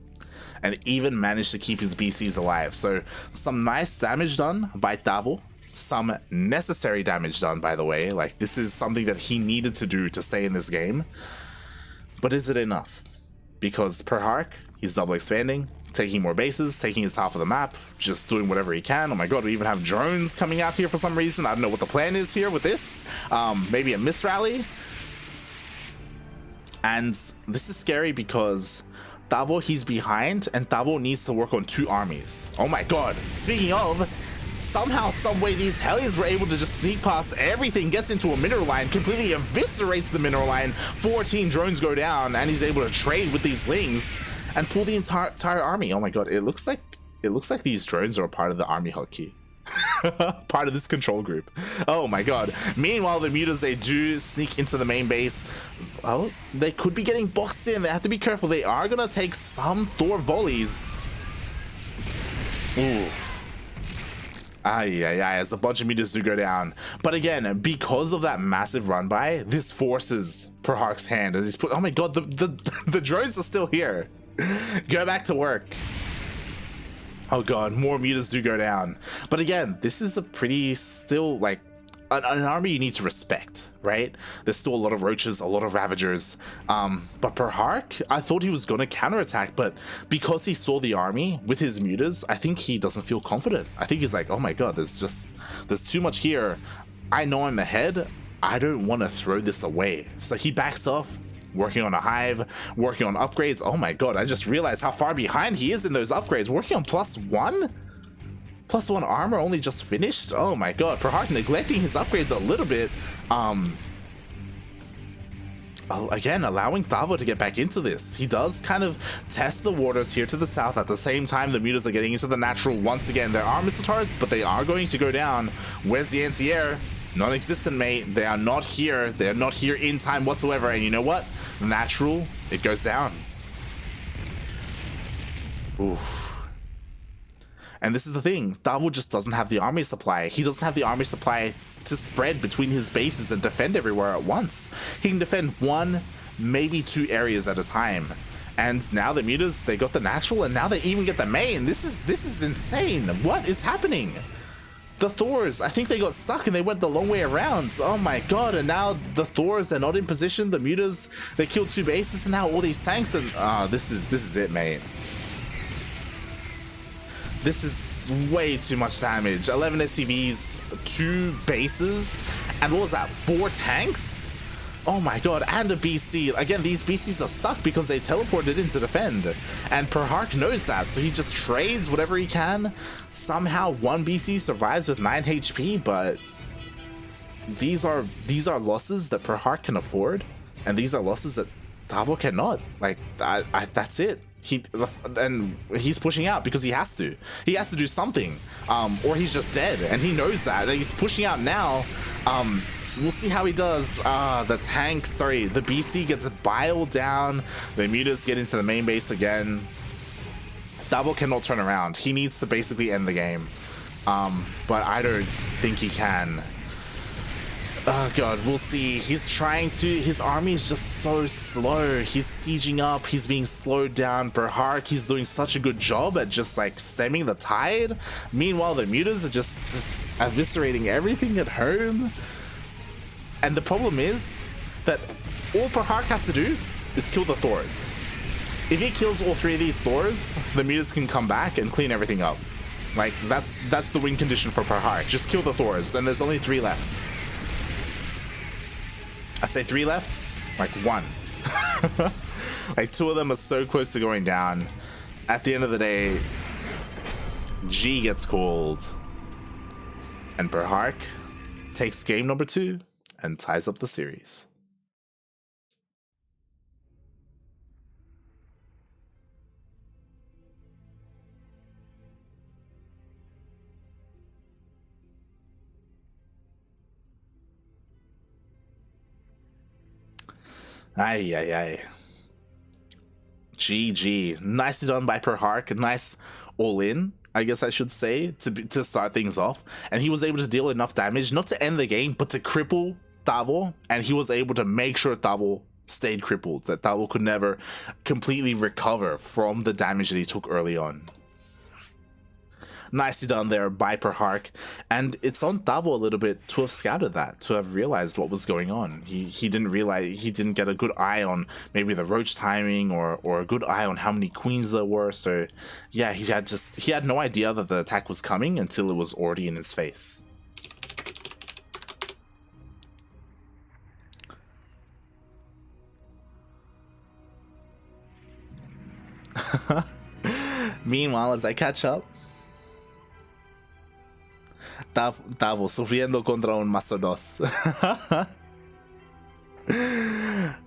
And even managed to keep his BCs alive. So some nice damage done by Tavo. Some necessary damage done, by the way. Like, this is something that he needed to do to stay in this game. But is it enough? Because perhark, he's double expanding, taking more bases, taking his half of the map, just doing whatever he can. Oh my god, we even have drones coming out here for some reason. I don't know what the plan is here with this. Maybe a miss rally. And this is scary because Tavo, he's behind, and Tavo needs to work on 2 armies. Oh my god. Speaking of, somehow, someway, these Hellions were able to just sneak past everything, gets into a mineral line, completely eviscerates the mineral line, 14 drones go down, and he's able to trade with these Lings and pull the entire army. Oh my god, it looks like these drones are a part of the army hotkey. Part of this control group. Oh my god. Meanwhile, the mutas, they do sneak into the main base. Oh, they could be getting boxed in. They have to be careful. They are gonna take some Thor volleys. Ooh. Aye, as a bunch of mutas do go down. But again, because of that massive run by, this forces perhark's hand as he's put. Oh my god, the drones are still here. Go back to work. Oh god, more mutas do go down. But again, this is a pretty still, like, an army you need to respect, right? There's still a lot of roaches, a lot of ravagers. But perhark, I thought he was gonna counterattack, but because he saw the army with his mutas, I think he doesn't feel confident. I think he's like, oh my god, there's too much here. I know I'm ahead. I don't want to throw this away. So he backs off, working on a hive, working on upgrades. Oh my god, I just realized how far behind he is in those upgrades. Working on +1? +1 armor only just finished? Oh my god, perhark neglecting his upgrades a little bit. Again, allowing Tavo to get back into this. He does kind of test the waters here to the south. At the same time, the mutas are getting into the natural once again. There are missile turrets, but they are going to go down. Where's the anti-air? Non-existent, mate. They are not here. They are not here in time whatsoever. And you know what? Natural, it goes down. Oof. And this is the thing. Tavo just doesn't have the army supply. He doesn't have the army supply to spread between his bases and defend everywhere at once. He can defend 1, maybe 2 areas at a time. And now the mutas, they got the natural, and now they even get the main. This is insane. What is happening? The Thors, I think they got stuck and they went the long way around. Oh my god, and now the Thors, they're not in position. The mutas, they killed 2 bases, and now all these tanks, and this is it, mate. This is way too much damage. 11 SCVs, 2 bases, and what was that, 4 tanks? Oh my god, and a BC. Again, these BCs are stuck because they teleported in to defend. And perhark knows that, so he just trades whatever he can. Somehow 1 BC survives with 9 HP, but these are losses that perhark can afford, and these are losses that Tavo cannot. Like, that's it. And he's pushing out because he has to. He has to do something, or he's just dead, and he knows that. And he's pushing out now. We'll see how he does. The tank, sorry, the BC gets biled down. The mutas get into the main base again. Tavo cannot turn around. He needs to basically end the game. But I don't think he can. Oh god, we'll see. He's trying to, his army is just so slow. He's sieging up, he's being slowed down. perhark, he's doing such a good job at just like stemming the tide. Meanwhile, the mutas are just eviscerating everything at home. And the problem is that all perhark has to do is kill the Thors. If he kills all 3 of these Thors, the mutas can come back and clean everything up. Like, that's the win condition for perhark. Just kill the Thors, and there's only 3 left. I say 3 left, like 1. Like 2 of them are so close to going down. At the end of the day, G gets called. And perhark takes game number 2 and ties up the series. Ay, ay, ay. GG. Nicely done by perhark. Nice all-in, I guess I should say, to start things off. And he was able to deal enough damage, not to end the game, but to cripple Tavo. And he was able to make sure Tavo stayed crippled, that Tavo could never completely recover from the damage that he took early on. Nicely done there by perhark, and it's on Tavo a little bit to have scouted that, to have realized what was going on. He didn't realize, he didn't get a good eye on maybe the roach timing or a good eye on how many queens there were. So yeah, he had no idea that the attack was coming until it was already in his face. Meanwhile, as I catch up, Tavo sufriendo contra un Master 2.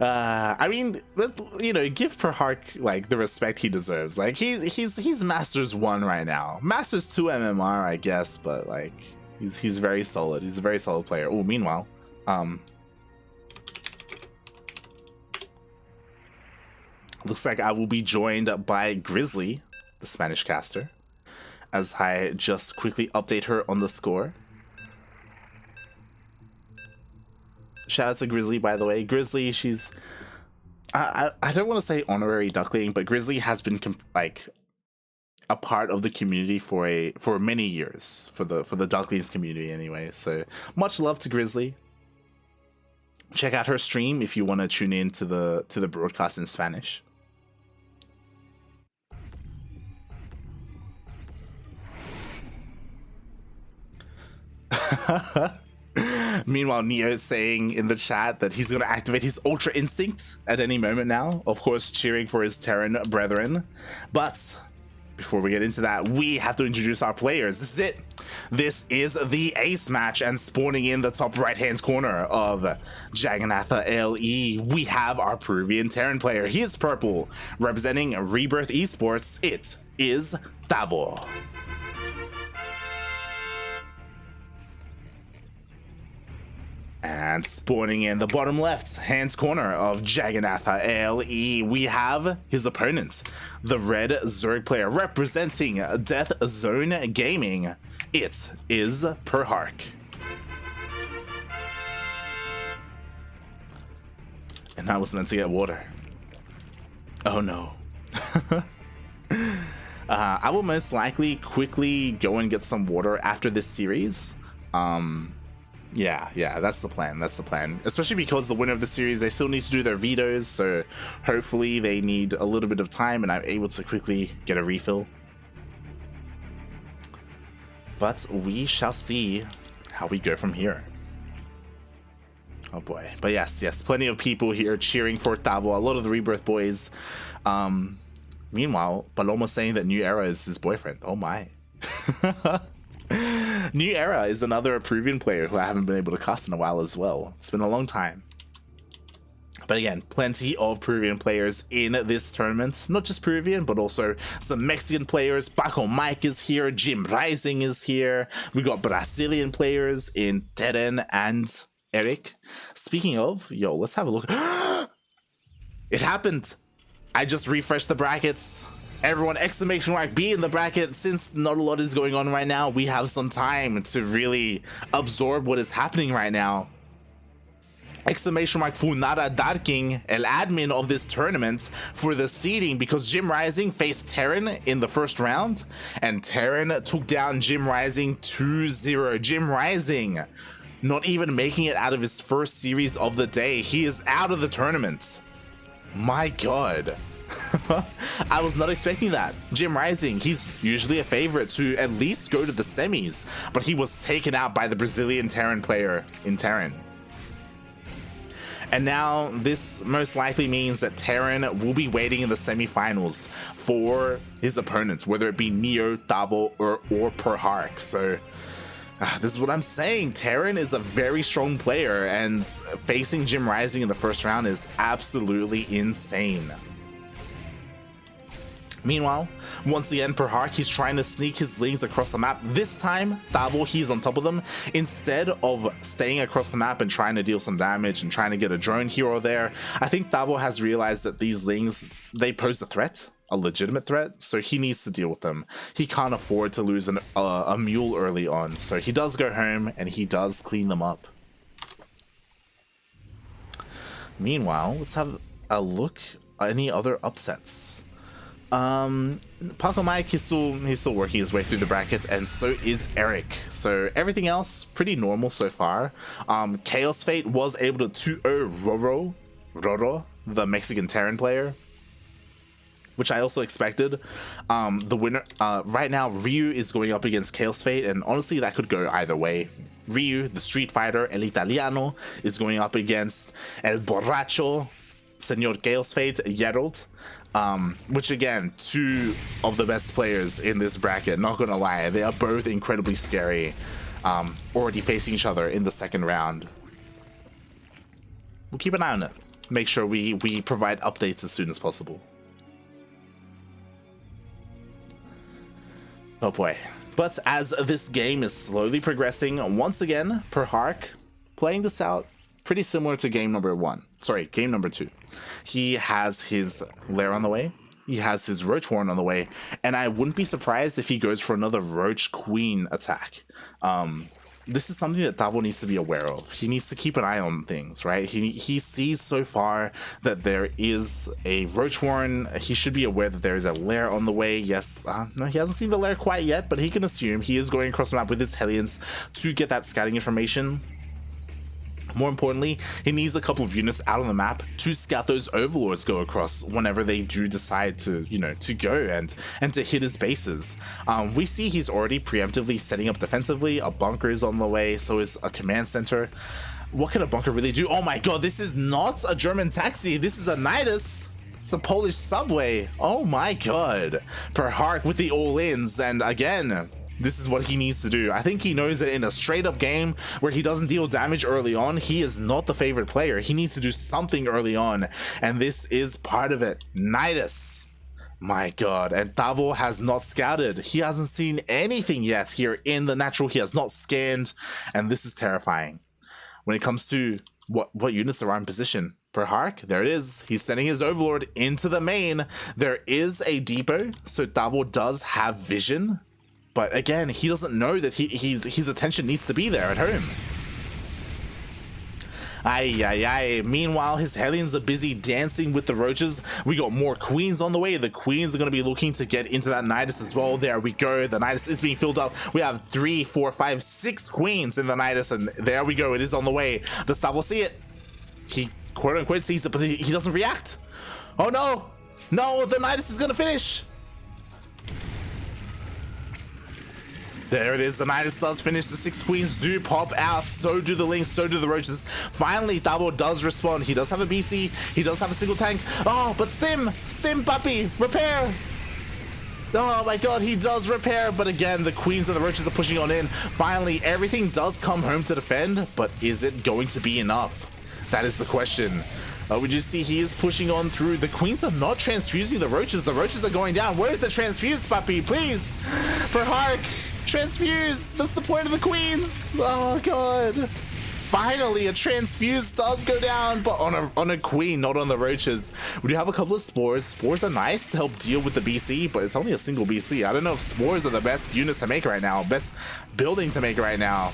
I mean, you know, give perhark like the respect he deserves. Like he's Masters 1 right now. Masters 2 MMR, I guess, but like he's very solid. He's a very solid player. Oh, meanwhile, looks like I will be joined by Grizzly, the Spanish caster, as I just quickly update her on the score. Shout out to Grizzly, by the way. Grizzly, she's... I don't want to say honorary duckling, but Grizzly has been like a part of the community for many years, for the Ducklings community anyway. So much love to Grizzly. Check out her stream if you want to tune in to the broadcast in Spanish. Meanwhile, Neo is saying in the chat that he's going to activate his Ultra Instinct at any moment now. Of course, cheering for his Terran brethren. But before we get into that, we have to introduce our players. This is it. This is the ace match, and spawning in the top right-hand corner of Jagannatha LE, we have our Peruvian Terran player. He is purple, representing Rebirth Esports. It is Tavo. And spawning in the bottom left-hand corner of Jagannatha LE, we have his opponent, the red Zerg player representing Death Zone Gaming. It is perhark. And I was meant to get water. Oh no. I will most likely quickly go and get some water after this series. Yeah, that's the plan. That's the plan. Especially because the winner of the series, they still need to do their vetoes, so hopefully they need a little bit of time and I'm able to quickly get a refill. But we shall see how we go from here. Oh boy. But yes, plenty of people here cheering for Tavo, a lot of the Rebirth boys. Meanwhile, Paloma's saying that New Era is his boyfriend. Oh my. New Era is another Peruvian player who I haven't been able to cast in a while as well. It's been a long time. But again, plenty of Peruvian players in this tournament. Not just Peruvian, but also some Mexican players. Paco Mike is here. Jim Rising is here. We got Brazilian players in Teren and Eric. Speaking of, yo, let's have a look. It happened. I just refreshed the brackets. Everyone exclamation mark B in the bracket. Since not a lot is going on right now, we have some time to really absorb what is happening right now. Exclamation mark Funada Darking, el admin of this tournament, for the seeding, because Jim Rising faced Terran in the first round and Terran took down Jim Rising 2-0. Jim Rising not even making it out of his first series of the day. He is out of the tournament. My god. I was not expecting that. Jim Rising, he's usually a favorite to at least go to the semis, but he was taken out by the Brazilian Terran player in Terran. And now this most likely means that Terran will be waiting in the semifinals for his opponents, whether it be Neo, Tavo, or perhark. So this is what I'm saying. Terran is a very strong player, and facing Jim Rising in the first round is absolutely insane. Meanwhile, once again, perhark, he's trying to sneak his lings across the map. This time, Tavo, he's on top of them. Instead of staying across the map and trying to deal some damage and trying to get a drone here or there, I think Tavo has realized that these lings, they pose a threat, a legitimate threat, so he needs to deal with them. He can't afford to lose a mule early on, so he does go home and he does clean them up. Meanwhile, let's have a look at any other upsets. Paco Mike, he's still working his way through the bracket, and so is Eric. So everything else pretty normal so far. Chaos Fate was able to 2-0 Roro, the Mexican Terran player, which I also expected. The winner right now, Ryu is going up against Chaos Fate, and honestly that could go either way. Ryu, the Street Fighter, El Italiano, is going up against El Borracho, Señor Chaos Fate, Geralt, which again, two of the best players in this bracket, not gonna lie. They are both incredibly scary, already facing each other in the second round. We'll keep an eye on it. Make sure we provide updates as soon as possible. Oh boy. But as this game is slowly progressing, once again, perhark playing this out pretty similar to game number 2. He has his lair on the way, he has his roach horn on the way, and I wouldn't be surprised if he goes for another roach queen attack. This is something that Tavo needs to be aware of. He needs to keep an eye on things, right? He sees so far that there is a roach horn. He should be aware that there is a lair on the way. Yes, no, he hasn't seen the lair quite yet, but he can assume he is going across the map with his Hellions to get that scouting information. More importantly, he needs a couple of units out on the map to scout those overlords go across whenever they do decide to, to go and to hit his bases. We see he's already preemptively setting up defensively. A bunker is on the way, so is a command center. What can a bunker really do? Oh my god, this is not a German taxi. This is a Nidus. It's a Polish subway. Oh my god. perhark with the all-ins, and again, this is what he needs to do. I think he knows that in a straight up game where he doesn't deal damage early on, he is not the favorite player. He needs to do something early on, and this is part of it. Nidus. My god, and Tavo has not scouted. He hasn't seen anything yet here in the natural. He has not scanned, and this is terrifying. When it comes to what units are in position, perhark, there it is. He's sending his overlord into the main. There is a depot, so Tavo does have vision. But again, he doesn't know that his attention needs to be there at home. Ay. Meanwhile, his Hellions are busy dancing with the roaches. We got more queens on the way. The queens are going to be looking to get into that Nidus as well. There we go. The Nidus is being filled up. We have 3, 4, 5, 6 queens in the Nidus, and there we go. It is on the way. Does Tavo see it? He quote unquote sees it, but he doesn't react. Oh no! No, the Nidus is going to finish. There it is, the Nidus does finish, the 6 queens do pop out, so do the lings, so do the roaches. Finally, Tavo does respond. He does have a BC, he does have a single tank. Oh, but Stim, puppy, repair. Oh my god, he does repair, but again, the queens and the roaches are pushing on in. Finally, everything does come home to defend, but is it going to be enough? That is the question. We do see he is pushing on through. The queens are not transfusing the roaches. The roaches are going down. Where's the transfuse, puppy? Please, perhark, transfuse. That's the point of the queens. Oh god. Finally, a transfuse does go down, but on a queen, not on the roaches. We do have a couple of spores. Spores are nice to help deal with the BC, but it's only a single BC. I don't know if spores are the best unit to make right now, best building to make right now.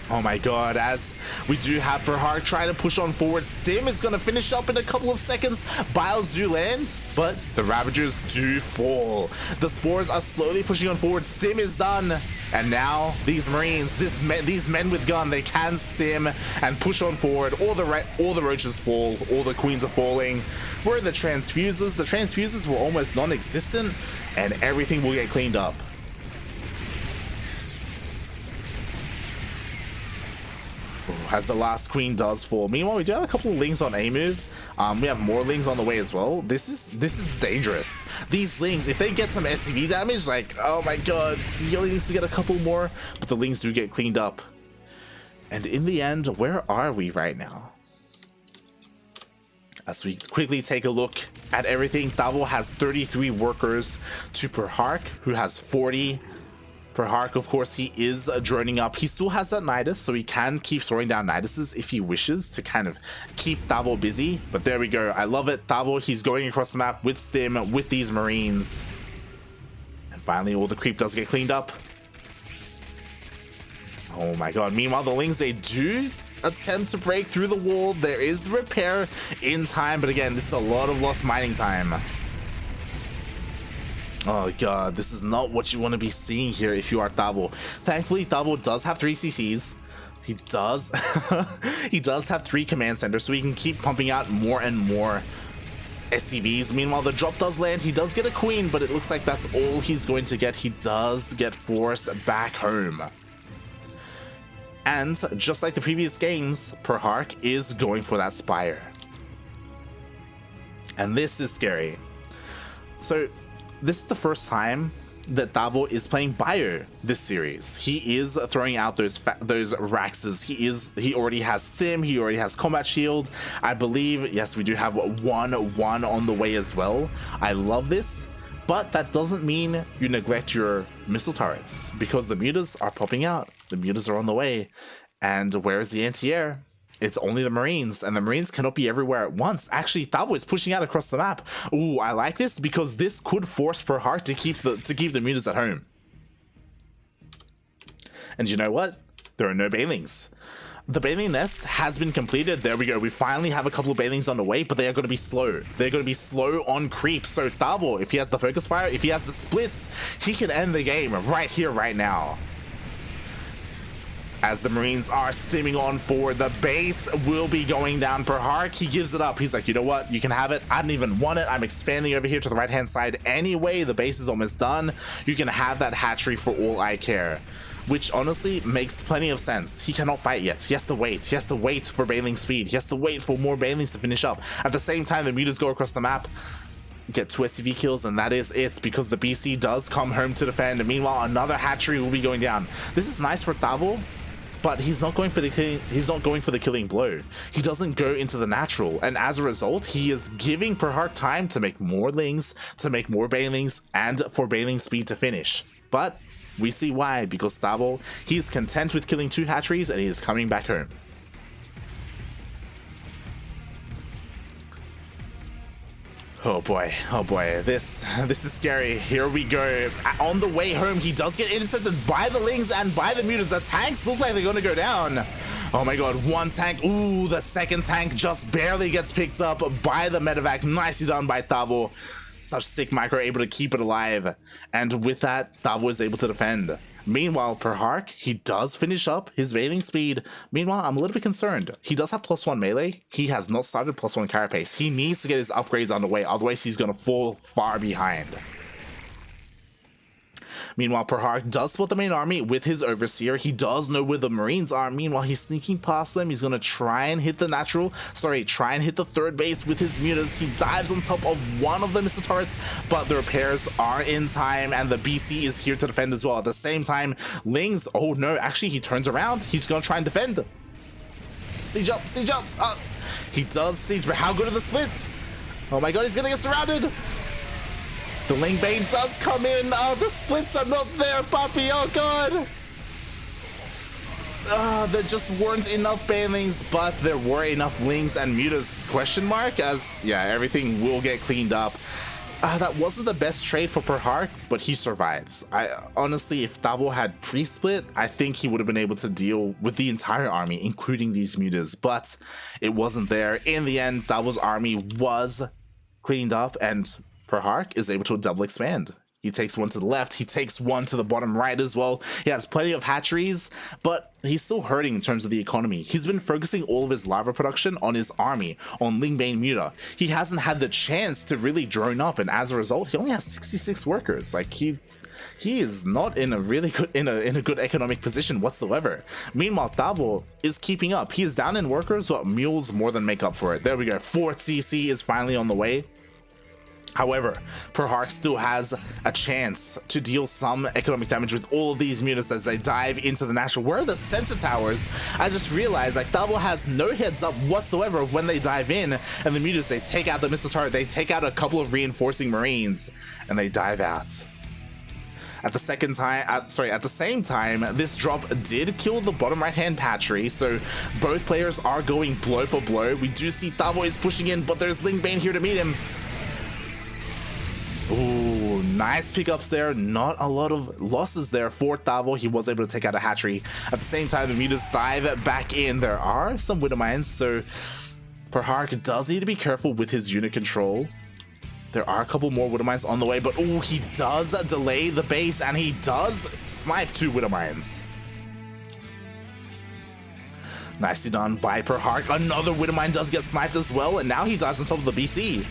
Oh my god, as we do have perhark trying to push on forward. Stim is going to finish up in a couple of seconds. Biles do land, but the Ravagers do fall. The spores are slowly pushing on forward. Stim is done. And now these Marines, these men with gun, they can stim and push on forward. All the roaches fall. All the queens are falling. Where are the transfuses? The transfuses were almost non-existent, and everything will get cleaned up. As the last queen does fall. Meanwhile, we do have a couple of lings on A move. We have more lings on the way as well. This is dangerous. These lings, if they get some SCV damage, like, oh my god, he only needs to get a couple more, but the lings do get cleaned up. And in the end, where are we right now? As we quickly take a look at everything, Tavo has 33 workers to perhark, who has 40. Perhark, of course, he is droning up. He still has that Nidus, so he can keep throwing down Niduses if he wishes to kind of keep Tavo busy. But there we go. I love it. Tavo, he's going across the map with Stim, with these Marines. And finally, all the creep does get cleaned up. Oh my god. Meanwhile, the Lings, they do attempt to break through the wall. There is repair in time, but again, this is a lot of lost mining time. Oh god, this is not what you want to be seeing here if you are Tavo. Thankfully, Tavo does have 3 CCs. He does. He does have 3 command centers, so he can keep pumping out more and more SCVs. Meanwhile, the drop does land. He does get a queen, but it looks like that's all he's going to get. He does get forced back home. And just like the previous games, perhark is going for that Spire. And this is scary. So this is the first time that Tavo is playing Bio this series. He is throwing out those Raxes. He already has Stim, he already has Combat Shield. I believe, yes, we do have 1 on the way as well. I love this, but that doesn't mean you neglect your missile turrets, because the mutas are popping out. The mutas are on the way. And where is the anti-air? It's only the Marines, and the Marines cannot be everywhere at once. Actually, Tavo is pushing out across the map. Ooh, I like this because this could force perhark to keep the mutas at home. And you know what? There are no Banelings. The Baneling nest has been completed. There we go. We finally have a couple of Banelings on the way, but they are going to be slow. They're going to be slow on creep. So Tavo, if he has the focus fire, if he has the splits, he can end the game right here, right now. As the Marines are stimming on forward, the base will be going down. Perhark, he gives it up. He's like, you know what? You can have it. I didn't even want it. I'm expanding over here to the right-hand side anyway. The base is almost done. You can have that hatchery for all I care. Which honestly makes plenty of sense. He cannot fight yet. He has to wait. He has to wait for Baneling speed. He has to wait for more Banelings to finish up. At the same time, the mutas go across the map, get 2 SCV kills, and that is it, because the BC does come home to defend. And meanwhile, another hatchery will be going down. This is nice for Tavo, but he's not going for the killing blow. He doesn't go into the natural, and as a result, he is giving perhark time to make more Lings, to make more Banelings, and for Baneling speed to finish. But we see why, because Tavo, he's content with killing 2 hatcheries and he is coming back home. Oh boy, this is scary. Here we go. On the way home, he does get intercepted by the Lings and by the mutas. The tanks look like they're gonna go down. Oh my god, 1 tank. Ooh, the second tank just barely gets picked up by the medevac. Nicely done by Tavo. Such sick micro, able to keep it alive. And with that, Tavo is able to defend. Meanwhile, perhark, he does finish up his Baneling speed. Meanwhile, I'm a little bit concerned. He does have +1 melee. He has not started +1 carapace. He needs to get his upgrades on the way, otherwise he's gonna fall far behind. Meanwhile, perhark does spot the main army with his overseer. He does know where the Marines are. Meanwhile, he's sneaking past them. He's gonna try and hit the try and hit the third base with his mutas. He dives on top of one of the missile turrets, but the repairs are in time, and the BC is here to defend as well. At the same time, Lings, oh no, actually he turns around. He's gonna try and defend. Siege up. He does siege, but how good are the splits? Oh my god, he's gonna get surrounded. The Ling Bane does come in. Oh, the splits are not there, puppy. Oh god. There just weren't enough Banelings, but there were enough Lings and mutas, question mark, as yeah, everything will get cleaned up. That wasn't the best trade for perhark, but he survives. Honestly, if Tavo had pre-split, I think he would have been able to deal with the entire army, including these mutas, but it wasn't there. In the end, Tavo's army was cleaned up, and perhark is able to double expand. He takes 1 to the left, he takes 1 to the bottom right as well. He has plenty of hatcheries, but he's still hurting in terms of the economy. He's been focusing all of his lava production on his army, on Lingbane Muta. He hasn't had the chance to really drone up, and as a result, he only has 66 workers. Like, he is not in a really good in a good economic position whatsoever. Meanwhile, Tavo is keeping up. He is down in workers, but mules more than make up for it. There we go. 4th CC is finally on the way. However, perhark still has a chance to deal some economic damage with all of these mutants as they dive into the National. Where are the sensor towers? I just realized like Tavo has no heads up whatsoever of when they dive in, and the mutants, they take out the missile turret, they take out a couple of reinforcing marines, and they dive out. At the same time, this drop did kill the bottom right-hand patchery, so both players are going blow for blow. We do see Tavo is pushing in, but there's Ling Bane here to meet him. Ooh, nice pickups there. Not a lot of losses there for Tavo. He was able to take out a hatchery. At the same time, the mutants dive back in. There are some Widow Mines, so perhark does need to be careful with his unit control. There are a couple more Widow Mines on the way, but oh, he does delay the base, and he does snipe 2 Widow Mines. Nicely done by perhark. Another Widow Mine does get sniped as well, and now he dives on top of the BC.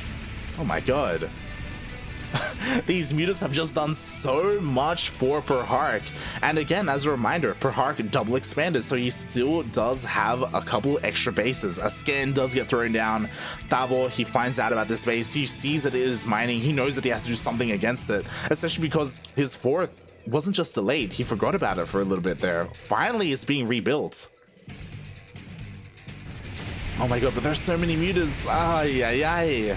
Oh my god. These mutants have just done so much for perhark. And again, as a reminder, perhark double expanded, so he still does have a couple extra bases. A scan does get thrown down. Tavo, he finds out about this base. He sees that it is mining. He knows that he has to do something against it, especially because his 4th wasn't just delayed. He forgot about it for a little bit there. Finally, it's being rebuilt. Oh my god, but there's so many mutants. Ay, ay, ay.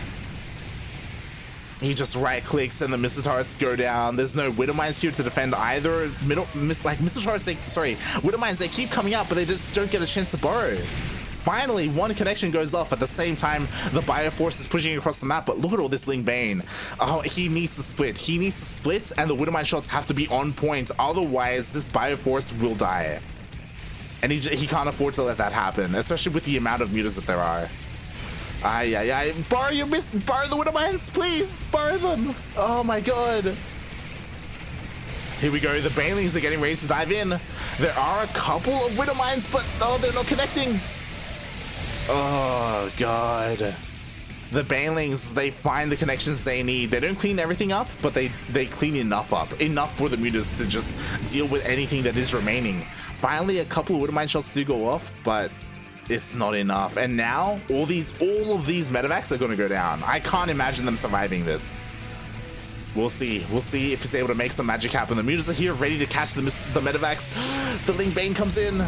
He just right clicks and the missile turrets go down. There's no Widow Mines here to defend either. Missile turrets, Widow Mines, they keep coming up, but they just don't get a chance to burrow. Finally, one connection goes off. At the same time, the Bioforce is pushing across the map, but look at all this Ling Bane. Oh, he needs to split. He needs to split, and the Widow Mine shots have to be on point. Otherwise, this Bioforce will die. And he can't afford to let that happen, especially with the amount of mutants that there are. Ay, ay, ay. Borrow the Widow Mines, please. Borrow them. Oh my god. Here we go. The Banelings are getting ready to dive in. There are a couple of Widow Mines, but oh, they're not connecting. Oh god. The Banelings, they find the connections they need. They don't clean everything up, but they clean enough up. Enough for the mutants to just deal with anything that is remaining. Finally, a couple of Widow Mine shots do go off, but it's not enough. And now all of these medevacs are going to go down. I can't imagine them surviving this. We'll see. We'll see if he's able to make some magic happen. The mutants are here ready to catch the medevacs. The Ling Bane comes in.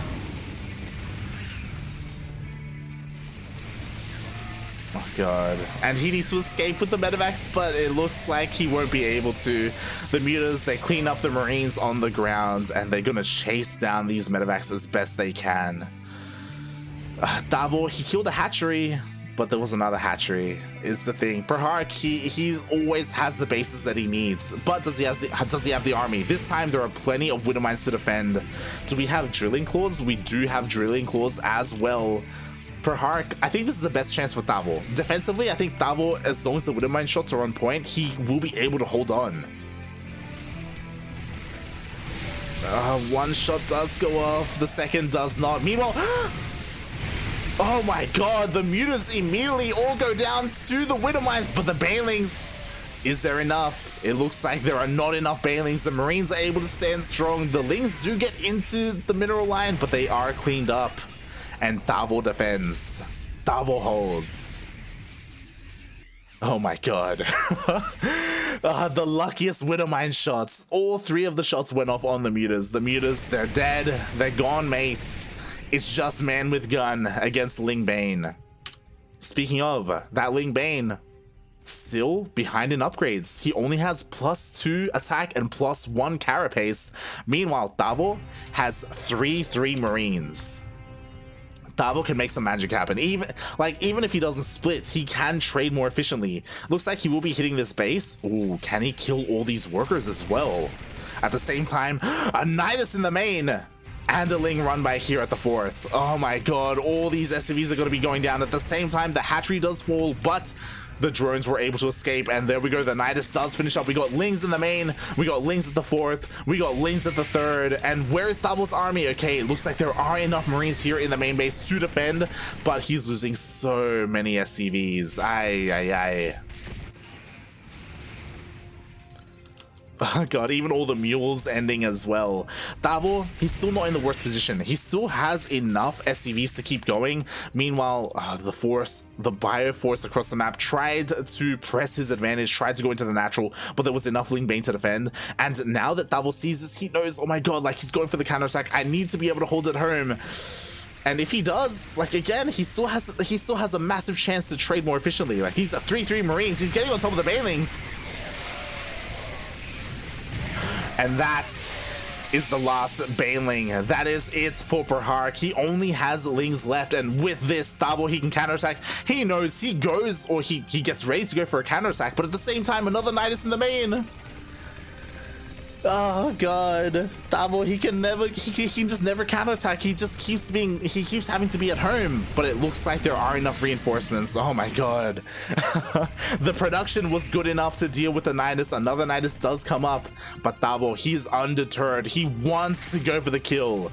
Oh god. And he needs to escape with the medevacs, but it looks like he won't be able to. The mutants, they clean up the marines on the ground, and they're going to chase down these medevacs as best they can. Tavo, he killed a hatchery, but there was another hatchery, is the thing. perhark, he always has the bases that he needs, but does he have the army? This time there are plenty of Widow Mines to defend. Do we have drilling claws? We do have drilling claws as well. perhark, I think this is the best chance for Tavo. Defensively, I think Tavo, as long as the Widow Mine shots are on point, he will be able to hold on. One shot does go off, the second does not. Meanwhile, oh my god, the mutants immediately all go down to the Widow Mines, but the Banelings, is there enough? It looks like there are not enough Banelings. The Marines are able to stand strong. The Lings do get into the mineral line, but they are cleaned up. And Tavo defends. Tavo holds. Oh my god. The luckiest Widow Mine shots. All 3 of the shots went off on the mutants. The mutants, they're dead. They're gone, mates. It's just man with gun against Ling Bane. Speaking of, that Ling Bane, still behind in upgrades. He only has +2 attack and +1 carapace. Meanwhile, Tavo has 3 Marines. Tavo can make some magic happen. Even if he doesn't split, he can trade more efficiently. Looks like he will be hitting this base. Ooh, can he kill all these workers as well? At the same time, a Nidus in the main. And a Ling run by here at the 4th. Oh my god, all these SCVs are going to be going down. At the same time, the hatchery does fall, but the drones were able to escape. And there we go, the Nidus does finish up. We got Lings in the main, we got Lings at the 4th, we got Lings at the 3rd. And where is Tavo's army? Okay, it looks like there are enough Marines here in the main base to defend, but he's losing so many SCVs. Ay, ay, ay. Oh god, even all the mules ending as well. Tavo, he's still not in the worst position. He still has enough SCVs to keep going. Meanwhile, the Bioforce across the map tried to press his advantage, tried to go into the natural, but there was enough Ling Bane to defend. And now that Tavo sees this, he knows, oh my god, like he's going for the counterattack. I need to be able to hold it home. And if he does, like again, he still has a massive chance to trade more efficiently. Like he's a 3-3 Marines. He's getting on top of the Banelings. And that is the last Baneling. That is it for perhark. He only has Lings left, and with this Tavo, he can counterattack. He knows he goes, or he gets ready to go for a counterattack, but at the same time, another Nidus in the main. Oh god, Tavo, he can just never counterattack. He keeps having to be at home, but it looks like there are enough reinforcements. Oh my god. The production was good enough to deal with the Nidus. Another Nidus does come up, but Tavo, he's undeterred. He wants to go for the kill.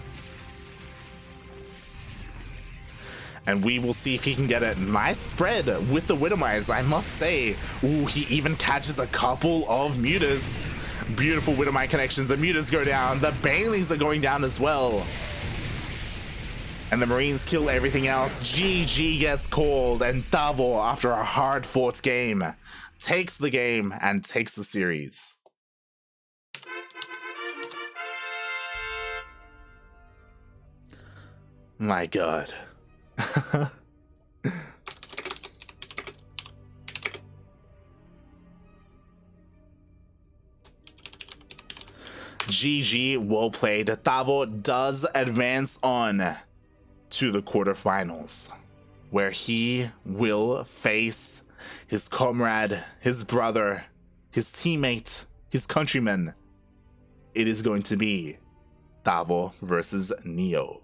And we will see if he can get a nice spread with the Widowmines, I must say. Ooh, he even catches a couple of mutas. Beautiful Widowmine connections. The mutas go down. The Banelings are going down as well. And the Marines kill everything else. GG gets called. And Tavo, after a hard-fought game, takes the game and takes the series. My god. GG, well played. Tavo does advance on to the quarterfinals, where he will face his comrade, his brother, his teammate, his countryman. It is going to be Tavo versus Neo.